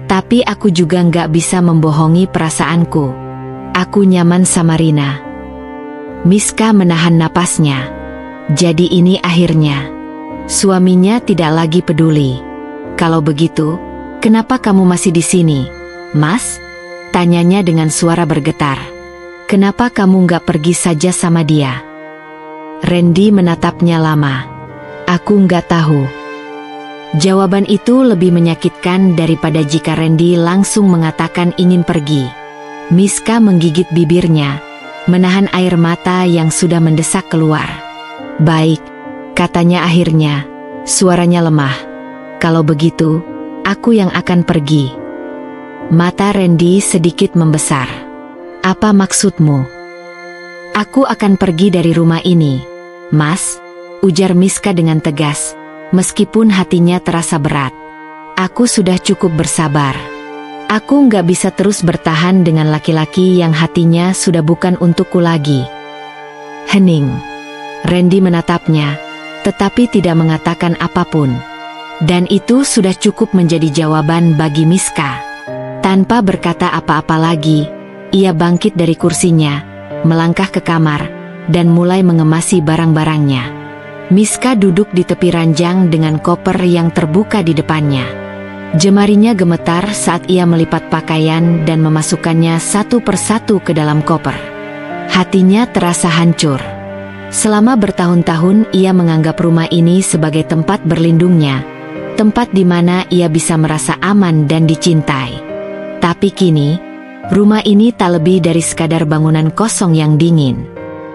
"Tapi aku juga gak bisa membohongi perasaanku. Aku nyaman sama Rina." Miska menahan napasnya. Jadi ini akhirnya. Suaminya tidak lagi peduli. "Kalau begitu, kenapa kamu masih di sini, Mas?" tanyanya dengan suara bergetar. "Kenapa kamu gak pergi saja sama dia?" Randy menatapnya lama. "Aku nggak tahu." Jawaban itu lebih menyakitkan daripada jika Randy langsung mengatakan ingin pergi. Miska menggigit bibirnya, menahan air mata yang sudah mendesak keluar. "Baik," katanya akhirnya, suaranya lemah. "Kalau begitu, aku yang akan pergi." Mata Randy sedikit membesar. "Apa maksudmu?" "Aku akan pergi dari rumah ini, Mas," ujar Miska dengan tegas, meskipun hatinya terasa berat. "Aku sudah cukup bersabar. Aku nggak bisa terus bertahan dengan laki-laki yang hatinya sudah bukan untukku lagi." Hening. Randy menatapnya, tetapi tidak mengatakan apapun. Dan itu sudah cukup menjadi jawaban bagi Miska. Tanpa berkata apa-apa lagi, ia bangkit dari kursinya, melangkah ke kamar, dan mulai mengemasi barang-barangnya. Miska duduk di tepi ranjang dengan koper yang terbuka di depannya. Jemarinya gemetar saat ia melipat pakaian dan memasukkannya satu persatu ke dalam koper. Hatinya terasa hancur. Selama bertahun-tahun ia menganggap rumah ini sebagai tempat berlindungnya, tempat di mana ia bisa merasa aman dan dicintai. Tapi kini, rumah ini tak lebih dari sekadar bangunan kosong yang dingin.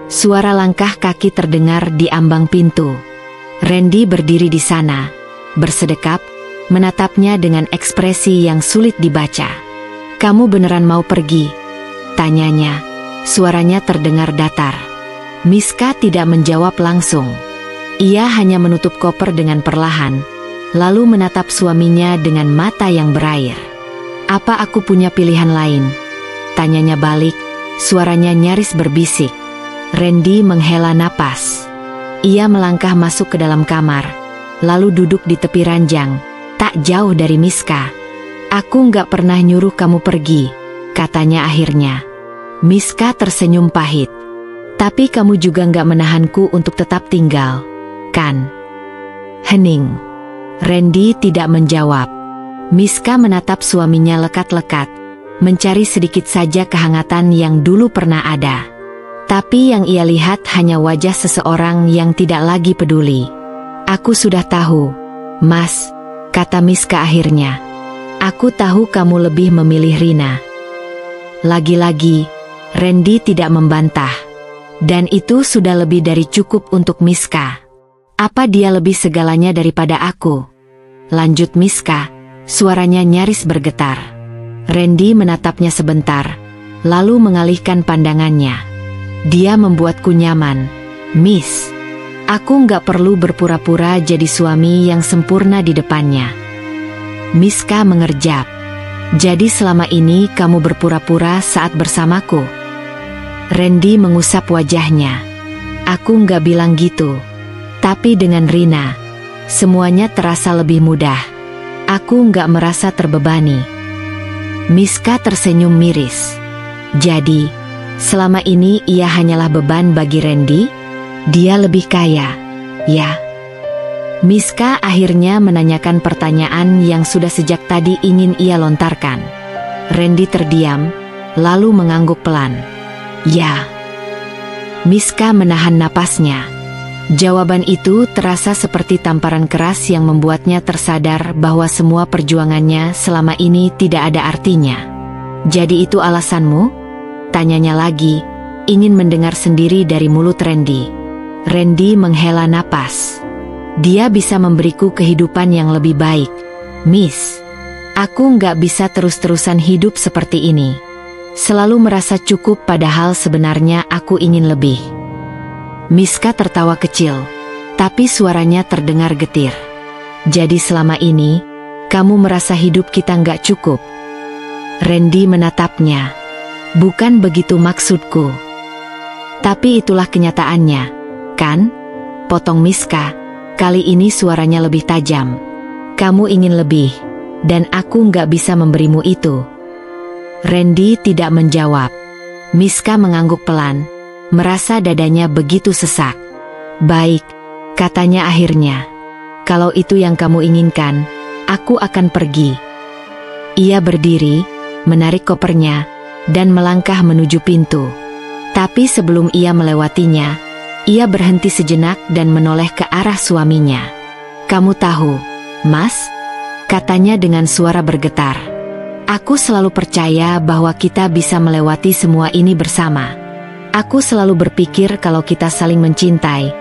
Suara langkah kaki terdengar di ambang pintu. Randy berdiri di sana, bersedekap, menatapnya dengan ekspresi yang sulit dibaca. "Kamu beneran mau pergi?" tanyanya. Suaranya terdengar datar. Miska tidak menjawab langsung. Ia hanya menutup koper dengan perlahan, lalu menatap suaminya dengan mata yang berair. "Apa aku punya pilihan lain?" tanyanya balik, suaranya nyaris berbisik. Randy menghela napas. Ia melangkah masuk ke dalam kamar, lalu duduk di tepi ranjang, tak jauh dari Miska. "Aku nggak pernah nyuruh kamu pergi," katanya akhirnya. Miska tersenyum pahit. "Tapi kamu juga nggak menahanku untuk tetap tinggal, kan?" Hening. Randy tidak menjawab. Miska menatap suaminya lekat-lekat, mencari sedikit saja kehangatan yang dulu pernah ada. Tapi yang ia lihat hanya wajah seseorang yang tidak lagi peduli. "Aku sudah tahu, Mas," kata Miska akhirnya. "Aku tahu kamu lebih memilih Rina." Lagi-lagi, Randy tidak membantah. Dan itu sudah lebih dari cukup untuk Miska. "Apa dia lebih segalanya daripada aku?" lanjut Miska, suaranya nyaris bergetar. Randy menatapnya sebentar, lalu mengalihkan pandangannya. "Dia membuatku nyaman, Miss. Aku nggak perlu berpura-pura jadi suami yang sempurna di depannya." Miska mengerjap. "Jadi selama ini kamu berpura-pura saat bersamaku?" Randy mengusap wajahnya. "Aku nggak bilang gitu. Tapi dengan Rina, semuanya terasa lebih mudah. Aku nggak merasa terbebani." Miska tersenyum miris. "Jadi, selama ini ia hanyalah beban bagi Randy? Dia lebih kaya, ya?" Miska akhirnya menanyakan pertanyaan yang sudah sejak tadi ingin ia lontarkan. Randy terdiam, lalu mengangguk pelan. "Ya." Miska menahan napasnya. Jawaban itu terasa seperti tamparan keras yang membuatnya tersadar bahwa semua perjuangannya selama ini tidak ada artinya. "Jadi itu alasanmu?" tanyanya lagi, ingin mendengar sendiri dari mulut Randy. Randy menghela napas. "Dia bisa memberiku kehidupan yang lebih baik, Miss. Aku nggak bisa terus-terusan hidup seperti ini. Selalu merasa cukup padahal sebenarnya aku ingin lebih." Miska tertawa kecil, tapi suaranya terdengar getir. "Jadi selama ini, kamu merasa hidup kita nggak cukup?" Randy menatapnya. "Bukan begitu maksudku. Tapi itulah kenyataannya, kan?" potong Miska, kali ini suaranya lebih tajam. "Kamu ingin lebih, dan aku nggak bisa memberimu itu." Randy tidak menjawab. Miska mengangguk pelan, merasa dadanya begitu sesak. "Baik," katanya akhirnya. "Kalau itu yang kamu inginkan, aku akan pergi." Ia berdiri, menarik kopernya, dan melangkah menuju pintu. Tapi sebelum ia melewatinya, ia berhenti sejenak dan menoleh ke arah suaminya. "Kamu tahu, Mas?" katanya dengan suara bergetar. "Aku selalu percaya bahwa kita bisa melewati semua ini bersama. Aku selalu berpikir kalau kita saling mencintai,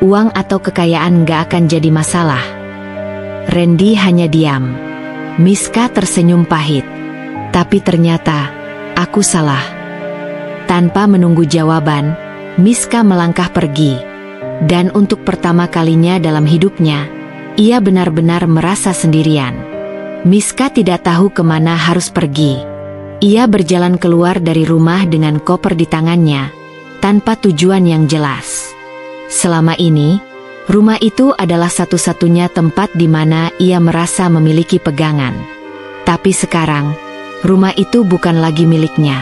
uang atau kekayaan gak akan jadi masalah." Randy hanya diam. Miska tersenyum pahit. "Tapi ternyata, aku salah." Tanpa menunggu jawaban, Miska melangkah pergi. Dan untuk pertama kalinya dalam hidupnya, ia benar-benar merasa sendirian. Miska tidak tahu kemana harus pergi. Ia berjalan keluar dari rumah dengan koper di tangannya, tanpa tujuan yang jelas. Selama ini, rumah itu adalah satu-satunya tempat di mana ia merasa memiliki pegangan. Tapi sekarang, rumah itu bukan lagi miliknya.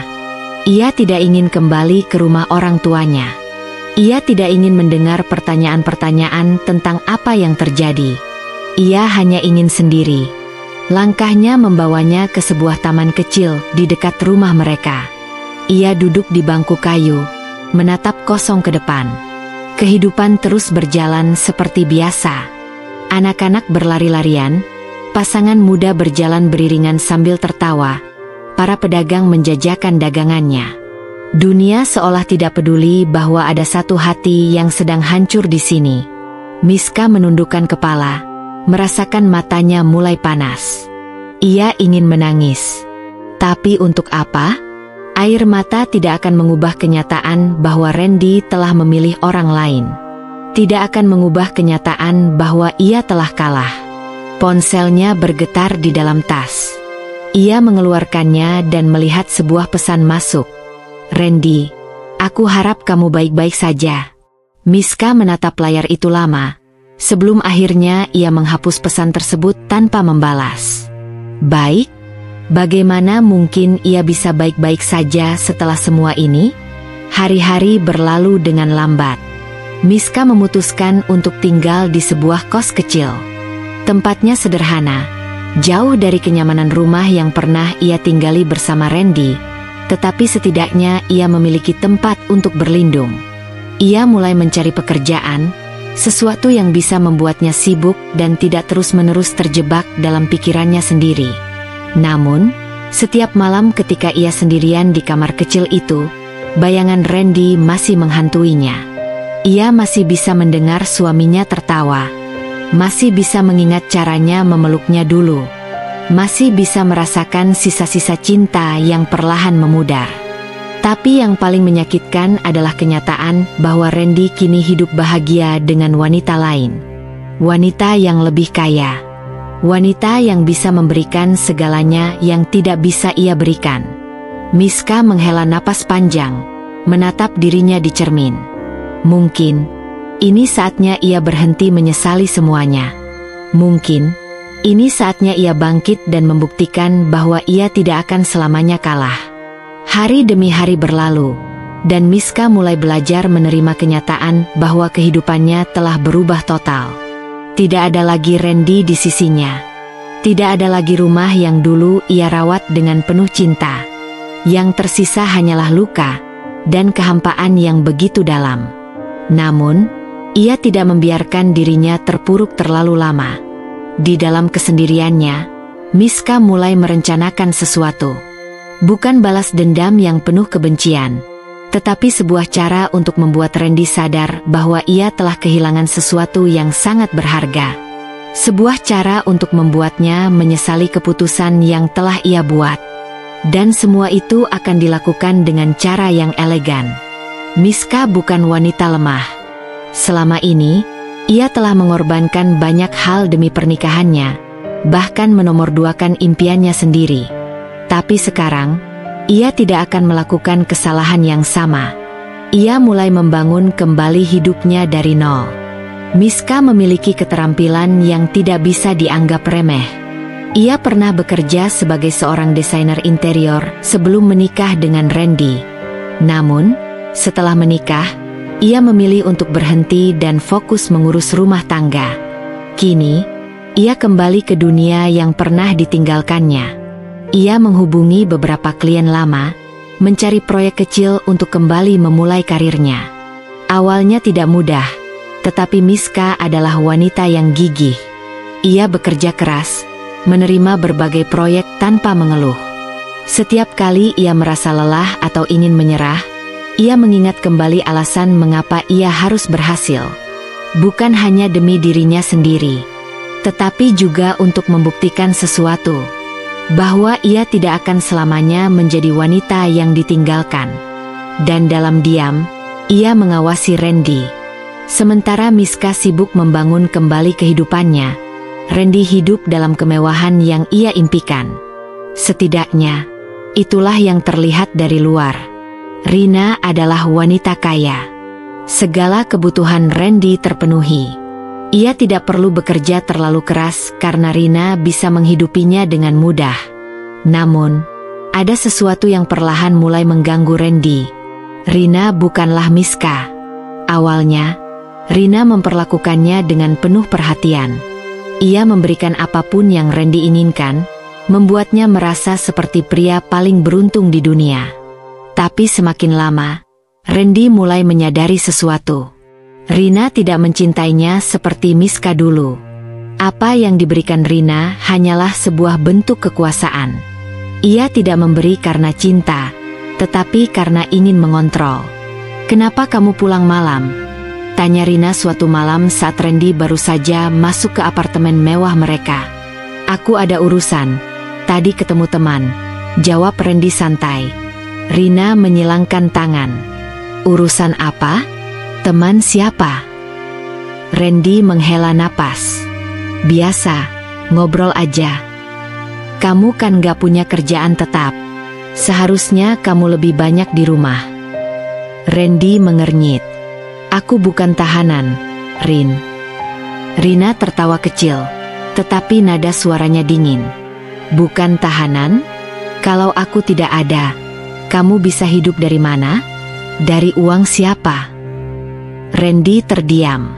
Ia tidak ingin kembali ke rumah orang tuanya. Ia tidak ingin mendengar pertanyaan-pertanyaan tentang apa yang terjadi. Ia hanya ingin sendiri. Langkahnya membawanya ke sebuah taman kecil di dekat rumah mereka. Ia duduk di bangku kayu, menatap kosong ke depan. Kehidupan terus berjalan seperti biasa. Anak-anak berlari-larian, pasangan muda berjalan beriringan sambil tertawa. Para pedagang menjajakan dagangannya. Dunia seolah tidak peduli bahwa ada satu hati yang sedang hancur di sini. Miska menundukkan kepala, merasakan matanya mulai panas. Ia ingin menangis. Tapi untuk apa? Air mata tidak akan mengubah kenyataan bahwa Randy telah memilih orang lain. Tidak akan mengubah kenyataan bahwa ia telah kalah. Ponselnya bergetar di dalam tas. Ia mengeluarkannya dan melihat sebuah pesan masuk. Randy, aku harap kamu baik-baik saja. Miska menatap layar itu lama, sebelum akhirnya ia menghapus pesan tersebut tanpa membalas. Baik? Bagaimana mungkin ia bisa baik-baik saja setelah semua ini? Hari-hari berlalu dengan lambat. Miska memutuskan untuk tinggal di sebuah kos kecil. Tempatnya sederhana, jauh dari kenyamanan rumah yang pernah ia tinggali bersama Randy, tetapi setidaknya ia memiliki tempat untuk berlindung. Ia mulai mencari pekerjaan, sesuatu yang bisa membuatnya sibuk dan tidak terus-menerus terjebak dalam pikirannya sendiri. Namun, setiap malam ketika ia sendirian di kamar kecil itu, bayangan Randy masih menghantuinya. Ia masih bisa mendengar suaminya tertawa, masih bisa mengingat caranya memeluknya dulu, masih bisa merasakan sisa-sisa cinta yang perlahan memudar. Tapi yang paling menyakitkan adalah kenyataan bahwa Randy kini hidup bahagia dengan wanita lain. Wanita yang lebih kaya. Wanita yang bisa memberikan segalanya yang tidak bisa ia berikan. Miska menghela napas panjang, menatap dirinya di cermin. Mungkin ini saatnya ia berhenti menyesali semuanya. Mungkin ini saatnya ia bangkit dan membuktikan bahwa ia tidak akan selamanya kalah. Hari demi hari berlalu, dan Miska mulai belajar menerima kenyataan bahwa kehidupannya telah berubah total. Tidak ada lagi Randy di sisinya. Tidak ada lagi rumah yang dulu ia rawat dengan penuh cinta. Yang tersisa hanyalah luka dan kehampaan yang begitu dalam. Namun, ia tidak membiarkan dirinya terpuruk terlalu lama. Di dalam kesendiriannya, Miska mulai merencanakan sesuatu. Bukan balas dendam yang penuh kebencian, tetapi sebuah cara untuk membuat Randy sadar bahwa ia telah kehilangan sesuatu yang sangat berharga. Sebuah cara untuk membuatnya menyesali keputusan yang telah ia buat. Dan semua itu akan dilakukan dengan cara yang elegan. Miska bukan wanita lemah. Selama ini, ia telah mengorbankan banyak hal demi pernikahannya, bahkan menomorduakan impiannya sendiri. Tapi sekarang, ia tidak akan melakukan kesalahan yang sama. Ia mulai membangun kembali hidupnya dari nol. Miska memiliki keterampilan yang tidak bisa dianggap remeh. Ia pernah bekerja sebagai seorang desainer interior sebelum menikah dengan Randy. Namun, setelah menikah, ia memilih untuk berhenti dan fokus mengurus rumah tangga. Kini, ia kembali ke dunia yang pernah ditinggalkannya. Ia menghubungi beberapa klien lama, mencari proyek kecil untuk kembali memulai karirnya. Awalnya tidak mudah, tetapi Miska adalah wanita yang gigih. Ia bekerja keras, menerima berbagai proyek tanpa mengeluh. Setiap kali ia merasa lelah atau ingin menyerah, ia mengingat kembali alasan mengapa ia harus berhasil. Bukan hanya demi dirinya sendiri, tetapi juga untuk membuktikan sesuatu. Bahwa ia tidak akan selamanya menjadi wanita yang ditinggalkan. Dan dalam diam, ia mengawasi Randy. Sementara Miska sibuk membangun kembali kehidupannya, Randy hidup dalam kemewahan yang ia impikan. Setidaknya, itulah yang terlihat dari luar. Rina adalah wanita kaya. Segala kebutuhan Randy terpenuhi. Ia tidak perlu bekerja terlalu keras karena Rina bisa menghidupinya dengan mudah. Namun, ada sesuatu yang perlahan mulai mengganggu Randy. Rina bukanlah Miska. Awalnya, Rina memperlakukannya dengan penuh perhatian. Ia memberikan apapun yang Randy inginkan, membuatnya merasa seperti pria paling beruntung di dunia. Tapi semakin lama, Randy mulai menyadari sesuatu. Rina tidak mencintainya seperti Miska dulu. Apa yang diberikan Rina hanyalah sebuah bentuk kekuasaan. Ia tidak memberi karena cinta, tetapi karena ingin mengontrol. "Kenapa kamu pulang malam?" tanya Rina suatu malam saat Randy baru saja masuk ke apartemen mewah mereka. "Aku ada urusan. Tadi ketemu teman," jawab Randy santai. Rina menyilangkan tangan. "Urusan apa? Teman siapa?" Randy menghela napas. "Biasa, ngobrol aja. Kamu kan gak punya kerjaan tetap. Seharusnya kamu lebih banyak di rumah." Randy mengernyit. "Aku bukan tahanan, Rin." Rina tertawa kecil, tetapi nada suaranya dingin. "Bukan tahanan? Kalau aku tidak ada, kamu bisa hidup dari mana? Dari uang siapa?" Randy terdiam.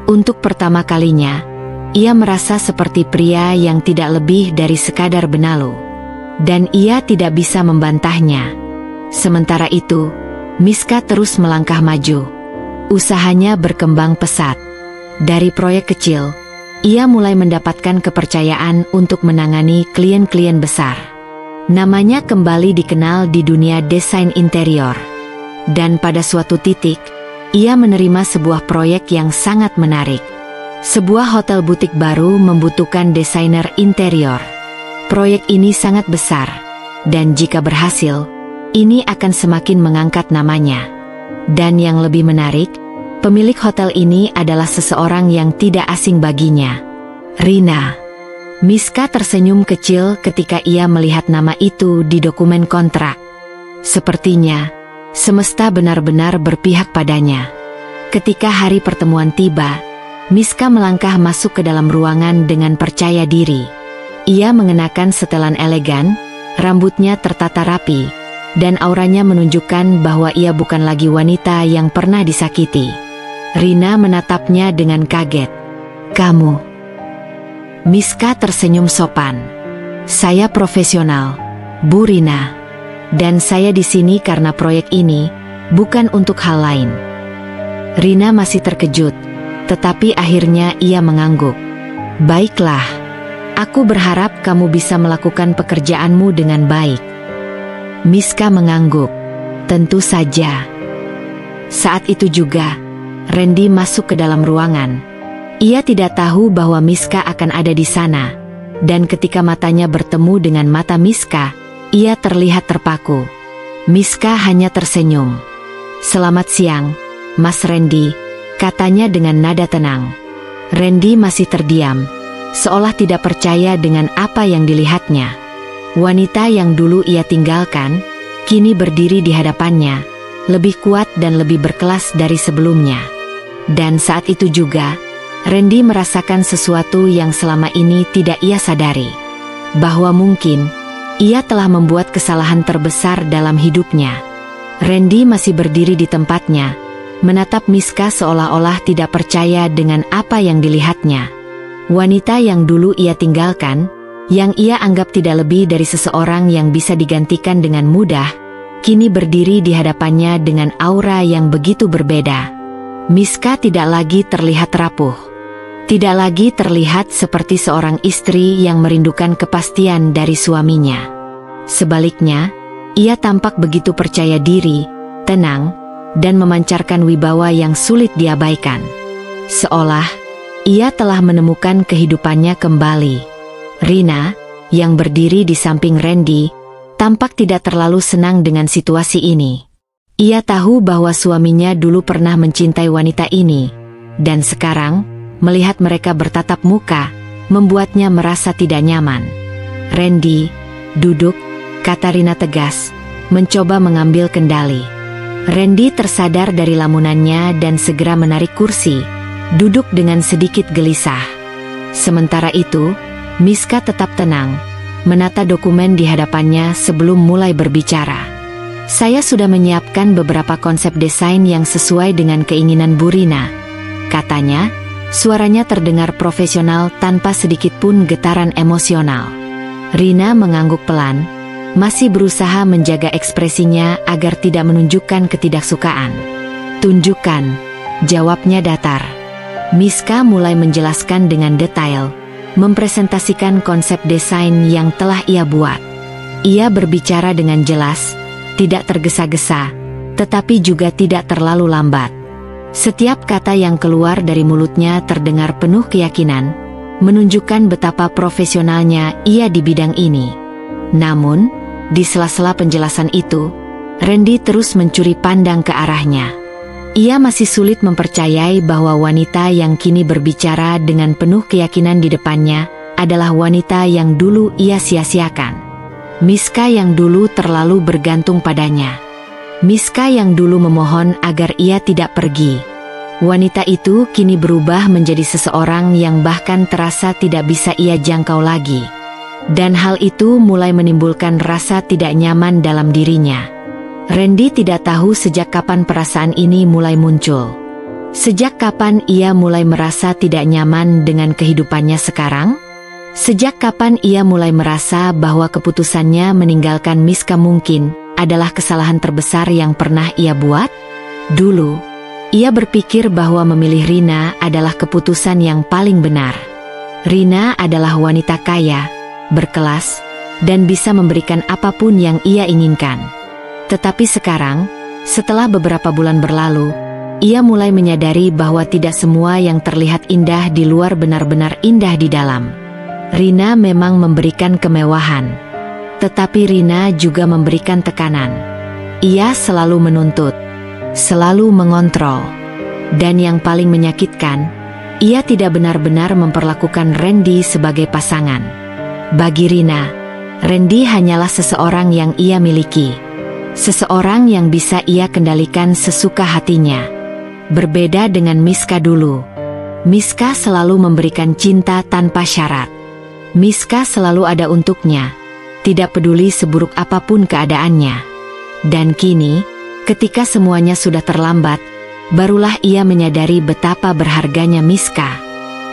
Untuk pertama kalinya, ia merasa seperti pria yang tidak lebih dari sekadar benalu. Dan ia tidak bisa membantahnya. Sementara itu, Miska terus melangkah maju. Usahanya berkembang pesat. Dari proyek kecil, ia mulai mendapatkan kepercayaan untuk menangani klien-klien besar. Namanya kembali dikenal di dunia desain interior. Dan pada suatu titik, ia menerima sebuah proyek yang sangat menarik. Sebuah hotel butik baru membutuhkan desainer interior. Proyek ini sangat besar, dan jika berhasil, ini akan semakin mengangkat namanya. Dan yang lebih menarik, pemilik hotel ini adalah seseorang yang tidak asing baginya, Rina. Miska tersenyum kecil ketika ia melihat nama itu di dokumen kontrak. Sepertinya, semesta benar-benar berpihak padanya. Ketika hari pertemuan tiba, Miska melangkah masuk ke dalam ruangan dengan percaya diri. Ia mengenakan setelan elegan, rambutnya tertata rapi, dan auranya menunjukkan bahwa ia bukan lagi wanita yang pernah disakiti. Rina menatapnya dengan kaget. "Kamu?" Miska tersenyum sopan. "Saya profesional, Bu Rina. Dan saya di sini karena proyek ini, bukan untuk hal lain." Rina masih terkejut. Tetapi akhirnya ia mengangguk. "Baiklah, aku berharap kamu bisa melakukan pekerjaanmu dengan baik." Miska mengangguk. "Tentu saja." Saat itu juga, Randy masuk ke dalam ruangan. Ia tidak tahu bahwa Miska akan ada di sana. Dan ketika matanya bertemu dengan mata Miska, ia terlihat terpaku. Miska hanya tersenyum. "Selamat siang, Mas Randy," katanya dengan nada tenang. Randy masih terdiam, seolah tidak percaya dengan apa yang dilihatnya. Wanita yang dulu ia tinggalkan, kini berdiri di hadapannya, lebih kuat dan lebih berkelas dari sebelumnya. Dan saat itu juga, Randy merasakan sesuatu yang selama ini tidak ia sadari. Bahwa mungkin, ia telah membuat kesalahan terbesar dalam hidupnya. Randy masih berdiri di tempatnya, menatap Miska seolah-olah tidak percaya dengan apa yang dilihatnya. Wanita yang dulu ia tinggalkan, yang ia anggap tidak lebih dari seseorang yang bisa digantikan dengan mudah, kini berdiri di hadapannya dengan aura yang begitu berbeda. Miska tidak lagi terlihat rapuh. Tidak lagi terlihat seperti seorang istri yang merindukan kepastian dari suaminya. Sebaliknya, ia tampak begitu percaya diri, tenang, dan memancarkan wibawa yang sulit diabaikan. Seolah, ia telah menemukan kehidupannya kembali. Rina, yang berdiri di samping Randy, tampak tidak terlalu senang dengan situasi ini. Ia tahu bahwa suaminya dulu pernah mencintai wanita ini, dan sekarang, melihat mereka bertatap muka, membuatnya merasa tidak nyaman. "Randy, duduk," kata Rina tegas, mencoba mengambil kendali. Randy tersadar dari lamunannya dan segera menarik kursi, duduk dengan sedikit gelisah. Sementara itu, Miska tetap tenang, menata dokumen di hadapannya sebelum mulai berbicara. Saya sudah menyiapkan beberapa konsep desain yang sesuai dengan keinginan Bu Rina, katanya, suaranya terdengar profesional tanpa sedikit pun getaran emosional. Rina mengangguk pelan, masih berusaha menjaga ekspresinya agar tidak menunjukkan ketidaksukaan. Tunjukkan, jawabnya datar. Miska mulai menjelaskan dengan detail, mempresentasikan konsep desain yang telah ia buat. Ia berbicara dengan jelas, tidak tergesa-gesa, tetapi juga tidak terlalu lambat. Setiap kata yang keluar dari mulutnya terdengar penuh keyakinan, menunjukkan betapa profesionalnya ia di bidang ini. Namun, di sela-sela penjelasan itu, Randy terus mencuri pandang ke arahnya. Ia masih sulit mempercayai bahwa wanita yang kini berbicara dengan penuh keyakinan di depannya adalah wanita yang dulu ia sia-siakan. Miska yang dulu terlalu bergantung padanya. Miska yang dulu memohon agar ia tidak pergi. Wanita itu kini berubah menjadi seseorang yang bahkan terasa tidak bisa ia jangkau lagi. Dan hal itu mulai menimbulkan rasa tidak nyaman dalam dirinya. Randy tidak tahu sejak kapan perasaan ini mulai muncul. Sejak kapan ia mulai merasa tidak nyaman dengan kehidupannya sekarang? Sejak kapan ia mulai merasa bahwa keputusannya meninggalkan Miska mungkin adalah kesalahan terbesar yang pernah ia buat? Dulu, ia berpikir bahwa memilih Rina adalah keputusan yang paling benar. Rina adalah wanita kaya, berkelas, dan bisa memberikan apapun yang ia inginkan. Tetapi sekarang, setelah beberapa bulan berlalu, ia mulai menyadari bahwa tidak semua yang terlihat indah di luar benar-benar indah di dalam. Rina memang memberikan kemewahan, tetapi Rina juga memberikan tekanan. Ia selalu menuntut, selalu mengontrol. Dan yang paling menyakitkan, ia tidak benar-benar memperlakukan Randy sebagai pasangan. Bagi Rina, Randy hanyalah seseorang yang ia miliki. Seseorang yang bisa ia kendalikan sesuka hatinya. Berbeda dengan Miska dulu. Miska selalu memberikan cinta tanpa syarat. Miska selalu ada untuknya, tidak peduli seburuk apapun keadaannya. Dan kini, ketika semuanya sudah terlambat, barulah ia menyadari betapa berharganya Miska.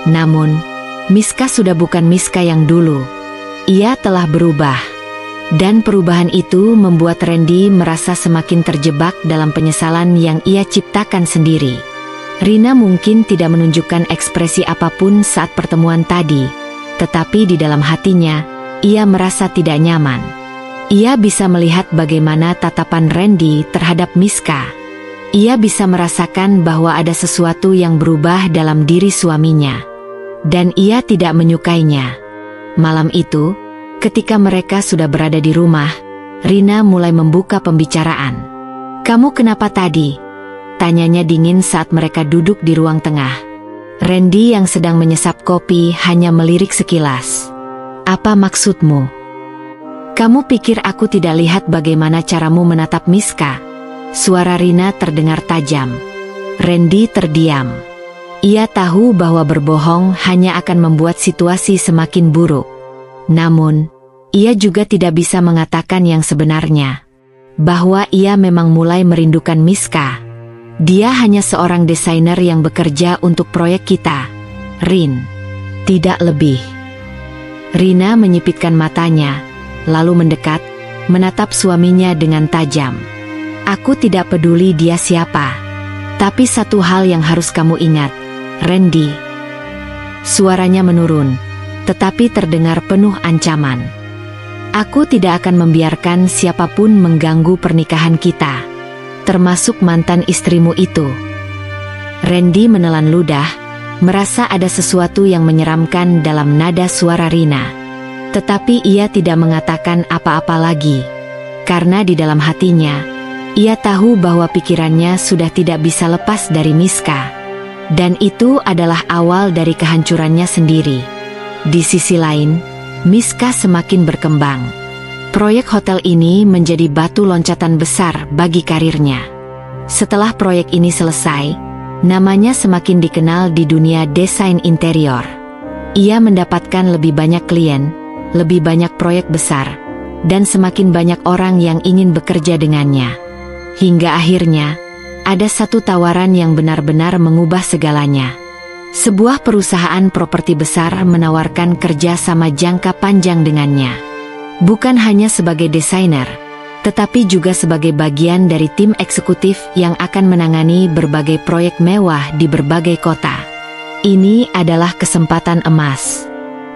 Namun, Miska sudah bukan Miska yang dulu. Ia telah berubah. Dan perubahan itu membuat Randy merasa semakin terjebak dalam penyesalan yang ia ciptakan sendiri. Rina mungkin tidak menunjukkan ekspresi apapun saat pertemuan tadi, tetapi di dalam hatinya, ia merasa tidak nyaman. Ia bisa melihat bagaimana tatapan Randy terhadap Miska. Ia bisa merasakan bahwa ada sesuatu yang berubah dalam diri suaminya. Dan ia tidak menyukainya. Malam itu, ketika mereka sudah berada di rumah, Rina mulai membuka pembicaraan. "Kamu kenapa tadi?" tanyanya dingin saat mereka duduk di ruang tengah. Randy yang sedang menyesap kopi hanya melirik sekilas. "Apa maksudmu? Kamu pikir aku tidak lihat bagaimana caramu menatap Miska?" Suara Rina terdengar tajam. Randy terdiam. Ia tahu bahwa berbohong hanya akan membuat situasi semakin buruk. Namun, ia juga tidak bisa mengatakan yang sebenarnya, bahwa ia memang mulai merindukan Miska. Dia hanya seorang desainer yang bekerja untuk proyek kita, Rin. Tidak lebih. Rina menyipitkan matanya, lalu mendekat, menatap suaminya dengan tajam. "Aku tidak peduli dia siapa. Tapi satu hal yang harus kamu ingat, Randy." Suaranya menurun, tetapi terdengar penuh ancaman. "Aku tidak akan membiarkan siapapun mengganggu pernikahan kita, termasuk mantan istrimu itu." Randy menelan ludah, merasa ada sesuatu yang menyeramkan dalam nada suara Rina. Tetapi ia tidak mengatakan apa-apa lagi, karena di dalam hatinya, ia tahu bahwa pikirannya sudah tidak bisa lepas dari Miska. Dan itu adalah awal dari kehancurannya sendiri. Di sisi lain, Miska semakin berkembang. Proyek hotel ini menjadi batu loncatan besar bagi karirnya. Setelah proyek ini selesai, namanya semakin dikenal di dunia desain interior. Ia mendapatkan lebih banyak klien, lebih banyak proyek besar, dan semakin banyak orang yang ingin bekerja dengannya. Hingga akhirnya, ada satu tawaran yang benar-benar mengubah segalanya. Sebuah perusahaan properti besar menawarkan kerja sama jangka panjang dengannya. Bukan hanya sebagai desainer, tetapi juga sebagai bagian dari tim eksekutif yang akan menangani berbagai proyek mewah di berbagai kota. Ini adalah kesempatan emas.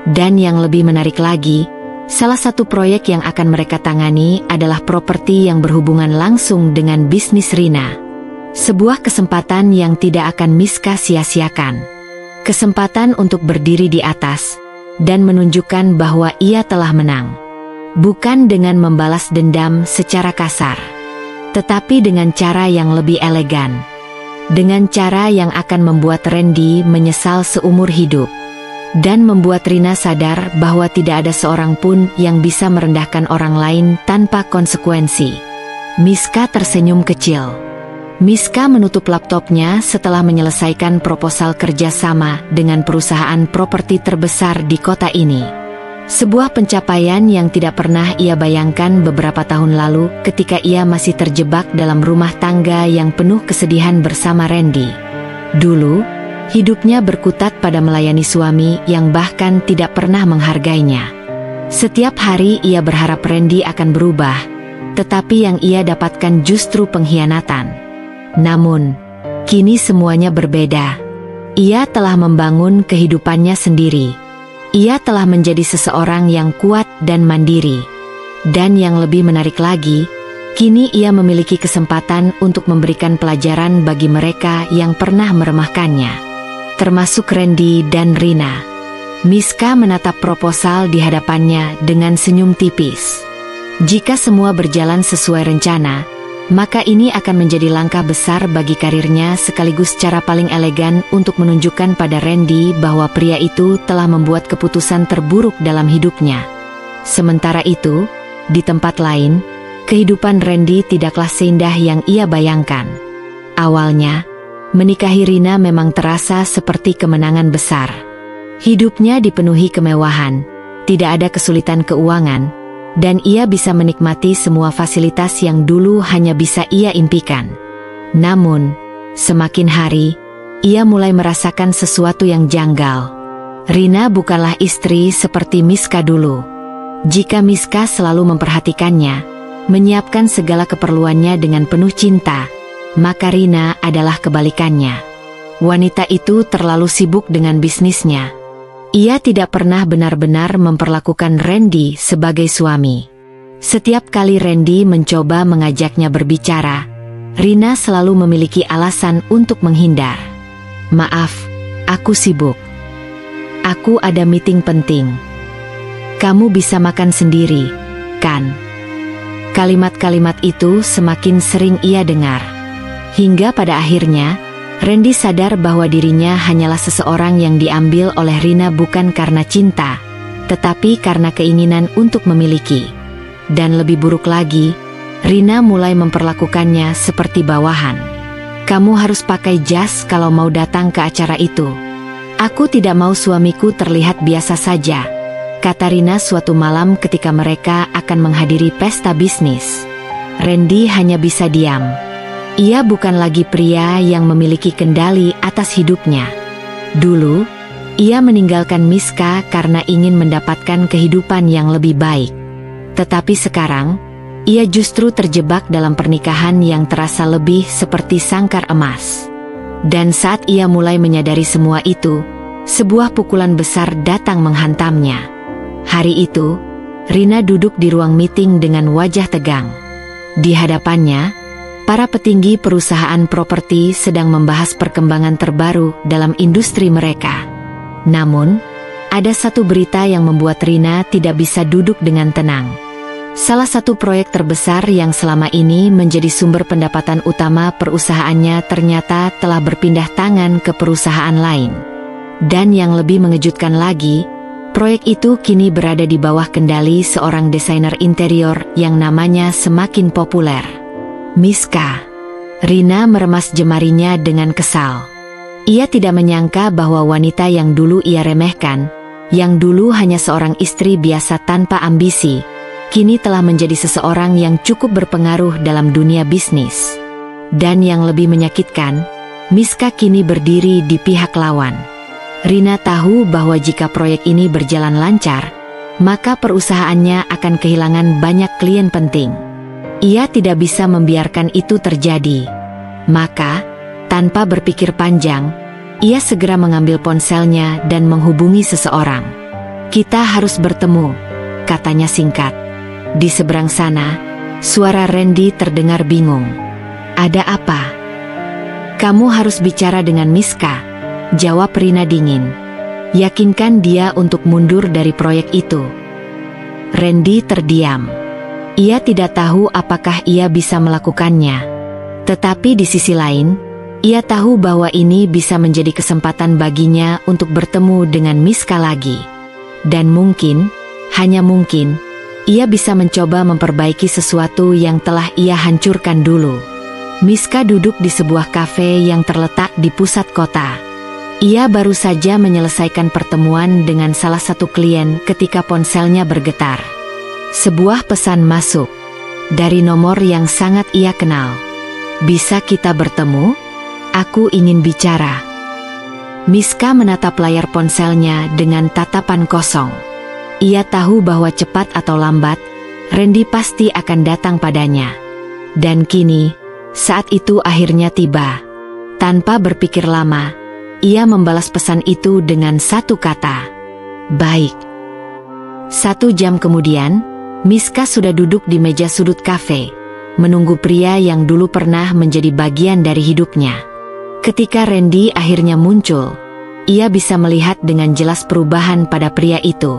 Dan yang lebih menarik lagi, salah satu proyek yang akan mereka tangani adalah properti yang berhubungan langsung dengan bisnis Rina. Sebuah kesempatan yang tidak akan Miska sia-siakan. Kesempatan untuk berdiri di atas dan menunjukkan bahwa ia telah menang. Bukan dengan membalas dendam secara kasar, tetapi dengan cara yang lebih elegan. Dengan cara yang akan membuat Randy menyesal seumur hidup. Dan membuat Rina sadar bahwa tidak ada seorang pun yang bisa merendahkan orang lain tanpa konsekuensi. Miska tersenyum kecil. Miska menutup laptopnya setelah menyelesaikan proposal kerjasama dengan perusahaan properti terbesar di kota ini. Sebuah pencapaian yang tidak pernah ia bayangkan beberapa tahun lalu ketika ia masih terjebak dalam rumah tangga yang penuh kesedihan bersama Randy. Dulu, hidupnya berkutat pada melayani suami yang bahkan tidak pernah menghargainya. Setiap hari ia berharap Randy akan berubah, tetapi yang ia dapatkan justru pengkhianatan. Namun, kini semuanya berbeda. Ia telah membangun kehidupannya sendiri. Ia telah menjadi seseorang yang kuat dan mandiri. Dan yang lebih menarik lagi, kini ia memiliki kesempatan untuk memberikan pelajaran bagi mereka yang pernah meremehkannya. Termasuk Randy dan Rina. Miska menatap proposal di hadapannya dengan senyum tipis. Jika semua berjalan sesuai rencana, maka ini akan menjadi langkah besar bagi karirnya sekaligus cara paling elegan untuk menunjukkan pada Randy bahwa pria itu telah membuat keputusan terburuk dalam hidupnya. Sementara itu, di tempat lain, kehidupan Randy tidaklah seindah yang ia bayangkan. Awalnya, menikahi Rina memang terasa seperti kemenangan besar. Hidupnya dipenuhi kemewahan, tidak ada kesulitan keuangan, dan ia bisa menikmati semua fasilitas yang dulu hanya bisa ia impikan. Namun, semakin hari, ia mulai merasakan sesuatu yang janggal. Rina bukanlah istri seperti Miska dulu. Jika Miska selalu memperhatikannya, menyiapkan segala keperluannya dengan penuh cinta, maka Rina adalah kebalikannya. Wanita itu terlalu sibuk dengan bisnisnya. Ia tidak pernah benar-benar memperlakukan Randy sebagai suami. Setiap kali Randy mencoba mengajaknya berbicara, Rina selalu memiliki alasan untuk menghindar. "Maaf, aku sibuk. Aku ada meeting penting. Kamu bisa makan sendiri, kan?" Kalimat-kalimat itu semakin sering ia dengar. Hingga pada akhirnya, Randy sadar bahwa dirinya hanyalah seseorang yang diambil oleh Rina bukan karena cinta, tetapi karena keinginan untuk memiliki. Dan lebih buruk lagi, Rina mulai memperlakukannya seperti bawahan. "Kamu harus pakai jas kalau mau datang ke acara itu. Aku tidak mau suamiku terlihat biasa saja," kata Rina suatu malam ketika mereka akan menghadiri pesta bisnis. Randy hanya bisa diam. Ia bukan lagi pria yang memiliki kendali atas hidupnya. Dulu, ia meninggalkan Miska karena ingin mendapatkan kehidupan yang lebih baik. Tetapi sekarang, ia justru terjebak dalam pernikahan yang terasa lebih seperti sangkar emas. Dan saat ia mulai menyadari semua itu, sebuah pukulan besar datang menghantamnya. Hari itu, Rina duduk di ruang meeting dengan wajah tegang. Di hadapannya, para petinggi perusahaan properti sedang membahas perkembangan terbaru dalam industri mereka. Namun, ada satu berita yang membuat Rina tidak bisa duduk dengan tenang. Salah satu proyek terbesar yang selama ini menjadi sumber pendapatan utama perusahaannya ternyata telah berpindah tangan ke perusahaan lain. Dan yang lebih mengejutkan lagi, proyek itu kini berada di bawah kendali seorang desainer interior yang namanya semakin populer. Miska. Rina meremas jemarinya dengan kesal. Ia tidak menyangka bahwa wanita yang dulu ia remehkan, yang dulu hanya seorang istri biasa tanpa ambisi, kini telah menjadi seseorang yang cukup berpengaruh dalam dunia bisnis. Dan yang lebih menyakitkan, Miska kini berdiri di pihak lawan. Rina tahu bahwa jika proyek ini berjalan lancar, maka perusahaannya akan kehilangan banyak klien penting. Ia tidak bisa membiarkan itu terjadi. Maka, tanpa berpikir panjang, ia segera mengambil ponselnya dan menghubungi seseorang. "Kita harus bertemu," katanya singkat. Di seberang sana, suara Randy terdengar bingung. "Ada apa?" "Kamu harus bicara dengan Miska," jawab Rina dingin. "Yakinkan dia untuk mundur dari proyek itu." Randy terdiam. Ia tidak tahu apakah ia bisa melakukannya. Tetapi di sisi lain, ia tahu bahwa ini bisa menjadi kesempatan baginya untuk bertemu dengan Miska lagi. Dan mungkin, hanya mungkin, ia bisa mencoba memperbaiki sesuatu yang telah ia hancurkan dulu. Miska duduk di sebuah kafe yang terletak di pusat kota. Ia baru saja menyelesaikan pertemuan dengan salah satu klien ketika ponselnya bergetar. Sebuah pesan masuk dari nomor yang sangat ia kenal. "Bisa kita bertemu? Aku ingin bicara." Miska menatap layar ponselnya dengan tatapan kosong. Ia tahu bahwa cepat atau lambat, Randy pasti akan datang padanya. Dan kini, saat itu akhirnya tiba. Tanpa berpikir lama, ia membalas pesan itu dengan satu kata, "Baik." 1 jam kemudian, Miska sudah duduk di meja sudut kafe, menunggu pria yang dulu pernah menjadi bagian dari hidupnya. Ketika Randy akhirnya muncul, ia bisa melihat dengan jelas perubahan pada pria itu.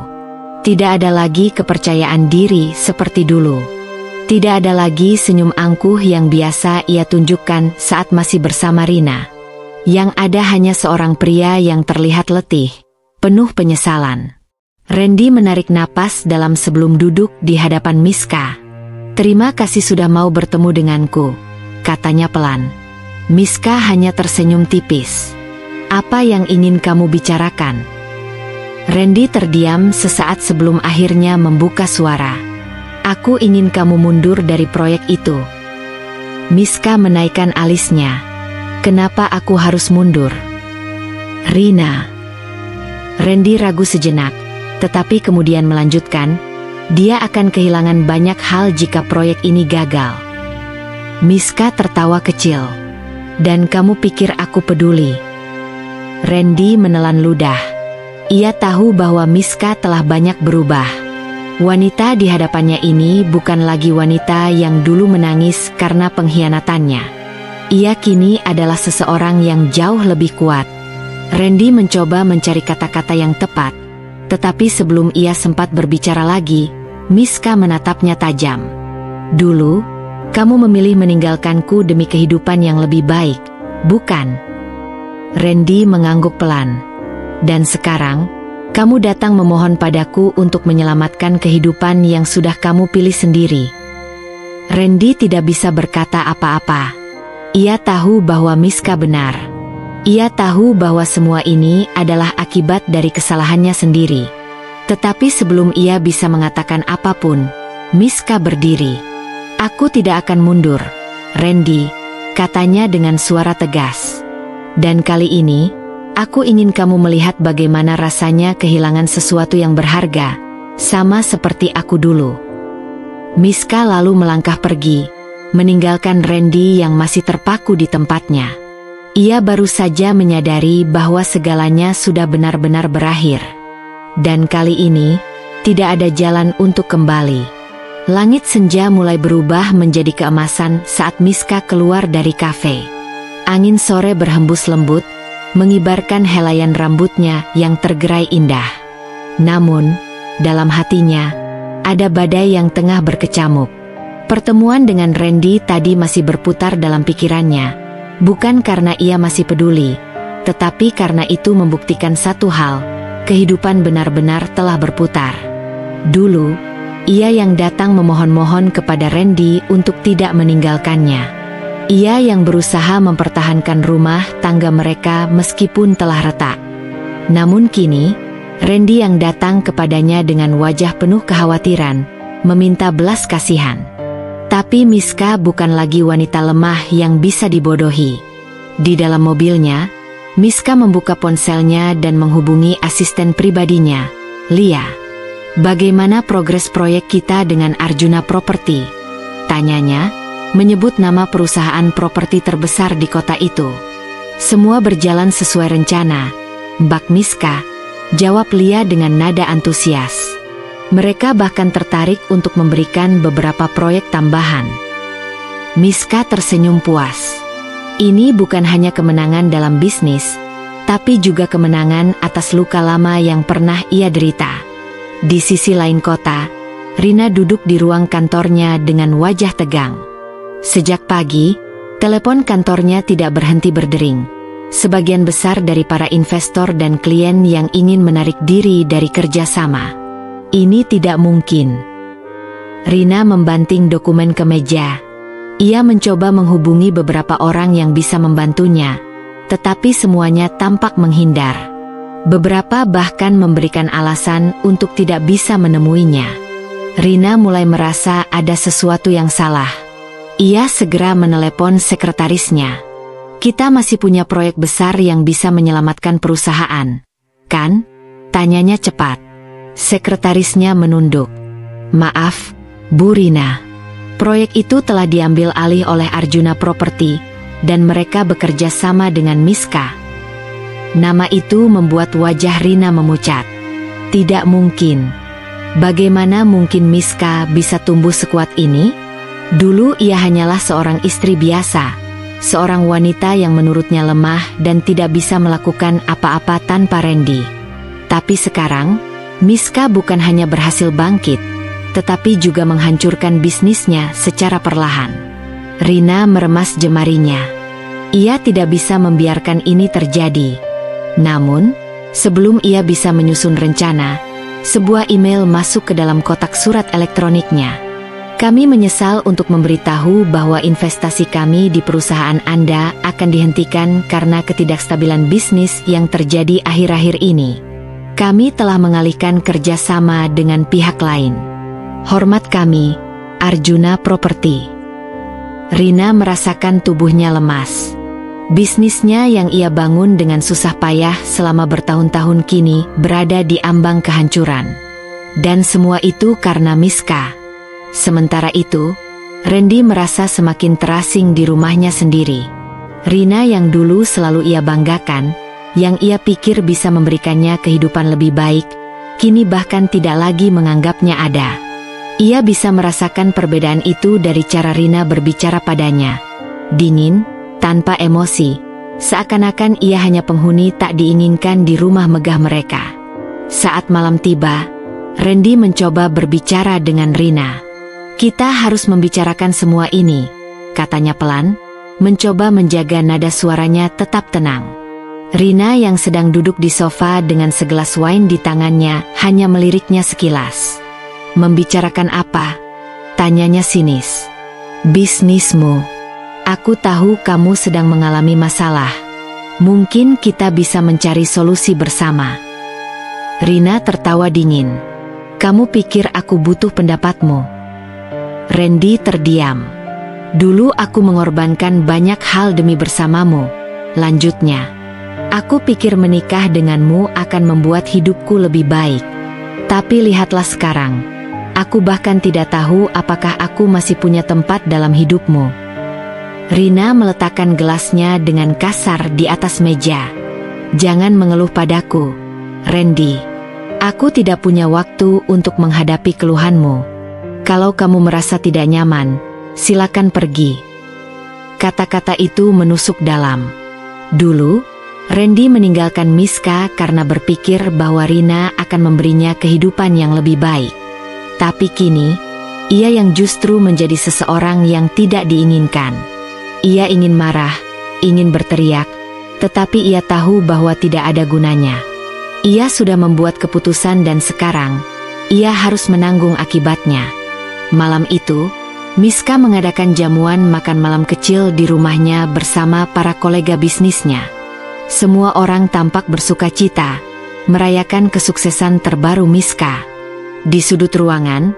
Tidak ada lagi kepercayaan diri seperti dulu. Tidak ada lagi senyum angkuh yang biasa ia tunjukkan saat masih bersama Rina. Yang ada hanya seorang pria yang terlihat letih, penuh penyesalan. Randy menarik napas dalam sebelum duduk di hadapan Miska. "Terima kasih sudah mau bertemu denganku," katanya pelan. Miska hanya tersenyum tipis. "Apa yang ingin kamu bicarakan?" Randy terdiam sesaat sebelum akhirnya membuka suara. "Aku ingin kamu mundur dari proyek itu." Miska menaikkan alisnya. "Kenapa aku harus mundur?" "Rina." Randy ragu sejenak, tetapi kemudian melanjutkan, "Dia akan kehilangan banyak hal jika proyek ini gagal." Miska tertawa kecil. "Dan kamu pikir aku peduli?" Randy menelan ludah. Ia tahu bahwa Miska telah banyak berubah. Wanita di hadapannya ini bukan lagi wanita yang dulu menangis karena pengkhianatannya. Ia kini adalah seseorang yang jauh lebih kuat. Randy mencoba mencari kata-kata yang tepat, tetapi sebelum ia sempat berbicara lagi, Miska menatapnya tajam. "Dulu, kamu memilih meninggalkanku demi kehidupan yang lebih baik, bukan?" Randy mengangguk pelan. "Dan sekarang, kamu datang memohon padaku untuk menyelamatkan kehidupan yang sudah kamu pilih sendiri." Randy tidak bisa berkata apa-apa. Ia tahu bahwa Miska benar. Ia tahu bahwa semua ini adalah akibat dari kesalahannya sendiri. Tetapi sebelum ia bisa mengatakan apapun, Miska berdiri. "Aku tidak akan mundur, Randy," katanya dengan suara tegas. "Dan kali ini, aku ingin kamu melihat bagaimana rasanya kehilangan sesuatu yang berharga, sama seperti aku dulu." Miska lalu melangkah pergi, meninggalkan Randy yang masih terpaku di tempatnya. Ia baru saja menyadari bahwa segalanya sudah benar-benar berakhir. Dan kali ini, tidak ada jalan untuk kembali. Langit senja mulai berubah menjadi keemasan saat Miska keluar dari kafe. Angin sore berhembus lembut, mengibarkan helaian rambutnya yang tergerai indah. Namun, dalam hatinya, ada badai yang tengah berkecamuk. Pertemuan dengan Randy tadi masih berputar dalam pikirannya, bukan karena ia masih peduli, tetapi karena itu membuktikan satu hal. Kehidupan benar-benar telah berputar. Dulu, ia yang datang memohon-mohon kepada Randy untuk tidak meninggalkannya. Ia yang berusaha mempertahankan rumah tangga mereka meskipun telah retak. Namun kini, Randy yang datang kepadanya dengan wajah penuh kekhawatiran, meminta belas kasihan. Tapi Miska bukan lagi wanita lemah yang bisa dibodohi. Di dalam mobilnya, Miska membuka ponselnya dan menghubungi asisten pribadinya, Lia. "Bagaimana progres proyek kita dengan Arjuna Property?" tanyanya, menyebut nama perusahaan properti terbesar di kota itu. "Semua berjalan sesuai rencana, Mbak Miska," jawab Lia dengan nada antusias. "Mereka bahkan tertarik untuk memberikan beberapa proyek tambahan." Miska tersenyum puas. Ini bukan hanya kemenangan dalam bisnis, tapi juga kemenangan atas luka lama yang pernah ia derita. Di sisi lain kota, Rina duduk di ruang kantornya dengan wajah tegang. Sejak pagi, telepon kantornya tidak berhenti berdering. Sebagian besar dari para investor dan klien yang ingin menarik diri dari kerjasama. Ini tidak mungkin. Rina membanting dokumen ke meja. Ia mencoba menghubungi beberapa orang yang bisa membantunya, tetapi semuanya tampak menghindar. Beberapa bahkan memberikan alasan untuk tidak bisa menemuinya. Rina mulai merasa ada sesuatu yang salah. Ia segera menelepon sekretarisnya. "Kita masih punya proyek besar yang bisa menyelamatkan perusahaan, kan?" tanyanya cepat. Sekretarisnya menunduk. "Maaf, Bu Rina. Proyek itu telah diambil alih oleh Arjuna Property, dan mereka bekerja sama dengan Miska." Nama itu membuat wajah Rina memucat. Tidak mungkin. Bagaimana mungkin Miska bisa tumbuh sekuat ini? Dulu ia hanyalah seorang istri biasa, seorang wanita yang menurutnya lemah dan tidak bisa melakukan apa-apa tanpa Randy. Tapi sekarang, Miska bukan hanya berhasil bangkit, tetapi juga menghancurkan bisnisnya secara perlahan. Rina meremas jemarinya. Ia tidak bisa membiarkan ini terjadi. Namun, sebelum ia bisa menyusun rencana, sebuah email masuk ke dalam kotak surat elektroniknya. "Kami menyesal untuk memberitahu bahwa investasi kami di perusahaan Anda akan dihentikan karena ketidakstabilan bisnis yang terjadi akhir-akhir ini. Kami telah mengalihkan kerjasama dengan pihak lain. Hormat kami, Arjuna Property." Rina merasakan tubuhnya lemas. Bisnisnya yang ia bangun dengan susah payah selama bertahun-tahun kini berada di ambang kehancuran. Dan semua itu karena Miska. Sementara itu, Randy merasa semakin terasing di rumahnya sendiri. Rina yang dulu selalu ia banggakan, yang ia pikir bisa memberikannya kehidupan lebih baik, kini bahkan tidak lagi menganggapnya ada. Ia bisa merasakan perbedaan itu dari cara Rina berbicara padanya. Dingin, tanpa emosi, seakan-akan ia hanya penghuni tak diinginkan di rumah megah mereka. Saat malam tiba, Randy mencoba berbicara dengan Rina. "Kita harus membicarakan semua ini," katanya pelan, mencoba menjaga nada suaranya tetap tenang. Rina yang sedang duduk di sofa dengan segelas wine di tangannya hanya meliriknya sekilas. "Membicarakan apa?" tanyanya sinis. "Bisnismu. Aku tahu kamu sedang mengalami masalah. Mungkin kita bisa mencari solusi bersama." Rina tertawa dingin. "Kamu pikir aku butuh pendapatmu?" Randy terdiam. "Dulu aku mengorbankan banyak hal demi bersamamu," lanjutnya. "Aku pikir menikah denganmu akan membuat hidupku lebih baik. Tapi lihatlah sekarang. Aku bahkan tidak tahu apakah aku masih punya tempat dalam hidupmu." Rina meletakkan gelasnya dengan kasar di atas meja. "Jangan mengeluh padaku, Randy. Aku tidak punya waktu untuk menghadapi keluhanmu. Kalau kamu merasa tidak nyaman, silakan pergi." Kata-kata itu menusuk dalam. Dulu, Randy meninggalkan Miska karena berpikir bahwa Rina akan memberinya kehidupan yang lebih baik. Tapi kini, ia yang justru menjadi seseorang yang tidak diinginkan. Ia ingin marah, ingin berteriak, tetapi ia tahu bahwa tidak ada gunanya. Ia sudah membuat keputusan dan sekarang, ia harus menanggung akibatnya. Malam itu, Miska mengadakan jamuan makan malam kecil di rumahnya bersama para kolega bisnisnya. Semua orang tampak bersukacita, merayakan kesuksesan terbaru Miska. Di sudut ruangan,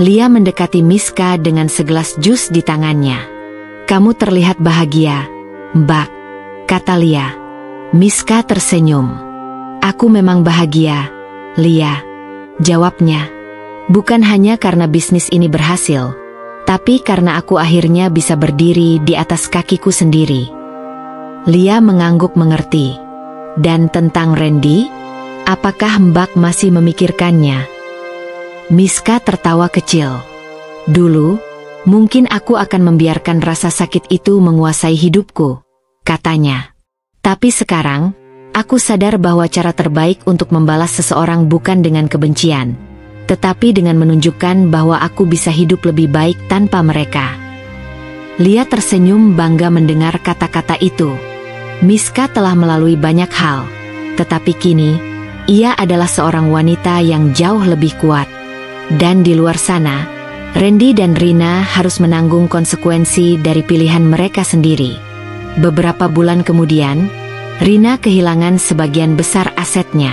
Lia mendekati Miska dengan segelas jus di tangannya. "Kamu terlihat bahagia, Mbak," kata Lia. Miska tersenyum. "Aku memang bahagia, Lia," jawabnya. "Bukan hanya karena bisnis ini berhasil, tapi karena aku akhirnya bisa berdiri di atas kakiku sendiri." Lia mengangguk mengerti. "Dan tentang Randy, apakah Mbak masih memikirkannya?" Miska tertawa kecil. "Dulu, mungkin aku akan membiarkan rasa sakit itu menguasai hidupku," katanya. "Tapi sekarang, aku sadar bahwa cara terbaik untuk membalas seseorang bukan dengan kebencian, tetapi dengan menunjukkan bahwa aku bisa hidup lebih baik tanpa mereka." Lia tersenyum bangga mendengar kata-kata itu. Miska telah melalui banyak hal, tetapi kini, ia adalah seorang wanita yang jauh lebih kuat. Dan di luar sana, Randy dan Rina harus menanggung konsekuensi dari pilihan mereka sendiri. Beberapa bulan kemudian, Rina kehilangan sebagian besar asetnya.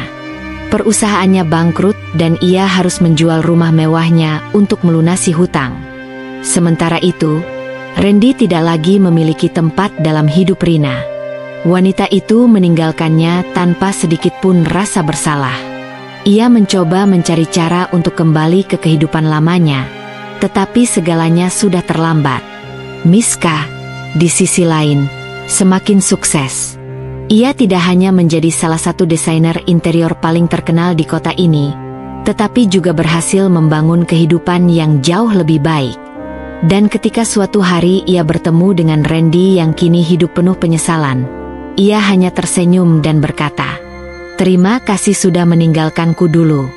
Perusahaannya bangkrut dan ia harus menjual rumah mewahnya untuk melunasi hutang. Sementara itu, Randy tidak lagi memiliki tempat dalam hidup Rina. Wanita itu meninggalkannya tanpa sedikit pun rasa bersalah. Ia mencoba mencari cara untuk kembali ke kehidupan lamanya, tetapi segalanya sudah terlambat. Miska, di sisi lain, semakin sukses. Ia tidak hanya menjadi salah satu desainer interior paling terkenal di kota ini, tetapi juga berhasil membangun kehidupan yang jauh lebih baik. Dan ketika suatu hari ia bertemu dengan Randy yang kini hidup penuh penyesalan, ia hanya tersenyum dan berkata, "Terima kasih sudah meninggalkanku dulu.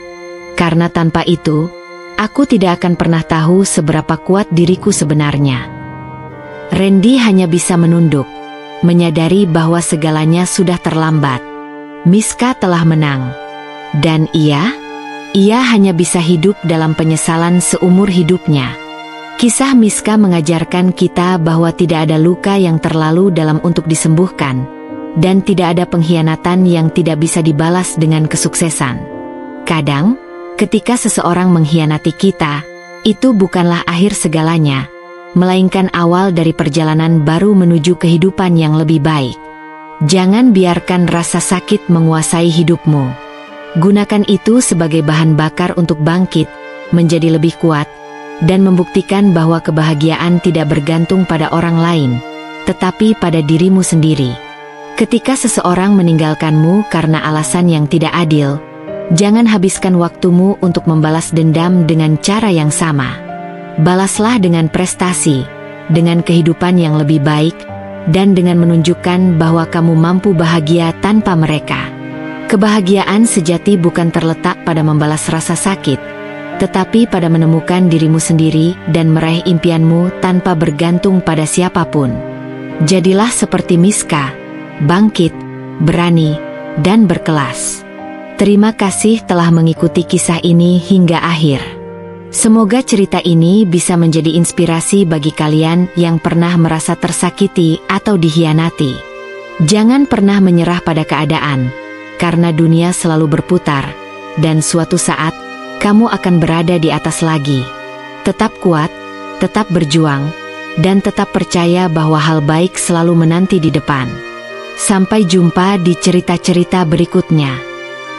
Karena tanpa itu, aku tidak akan pernah tahu seberapa kuat diriku sebenarnya." Randy hanya bisa menunduk, menyadari bahwa segalanya sudah terlambat. Miska telah menang. Dan ia hanya bisa hidup dalam penyesalan seumur hidupnya. Kisah Miska mengajarkan kita bahwa tidak ada luka yang terlalu dalam untuk disembuhkan, dan tidak ada pengkhianatan yang tidak bisa dibalas dengan kesuksesan. Kadang, ketika seseorang mengkhianati kita, itu bukanlah akhir segalanya, melainkan awal dari perjalanan baru menuju kehidupan yang lebih baik. Jangan biarkan rasa sakit menguasai hidupmu. Gunakan itu sebagai bahan bakar untuk bangkit, menjadi lebih kuat, dan membuktikan bahwa kebahagiaan tidak bergantung pada orang lain, tetapi pada dirimu sendiri. Ketika seseorang meninggalkanmu karena alasan yang tidak adil, jangan habiskan waktumu untuk membalas dendam dengan cara yang sama. Balaslah dengan prestasi, dengan kehidupan yang lebih baik, dan dengan menunjukkan bahwa kamu mampu bahagia tanpa mereka. Kebahagiaan sejati bukan terletak pada membalas rasa sakit, tetapi pada menemukan dirimu sendiri dan meraih impianmu tanpa bergantung pada siapapun. Jadilah seperti Miska, bangkit, berani, dan berkelas. Terima kasih telah mengikuti kisah ini hingga akhir. Semoga cerita ini bisa menjadi inspirasi bagi kalian yang pernah merasa tersakiti atau dikhianati. Jangan pernah menyerah pada keadaan, karena dunia selalu berputar, dan suatu saat, kamu akan berada di atas lagi. Tetap kuat, tetap berjuang, dan tetap percaya bahwa hal baik selalu menanti di depan. Sampai jumpa di cerita-cerita berikutnya.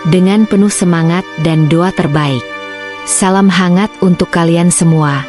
Dengan penuh semangat dan doa terbaik. Salam hangat untuk kalian semua.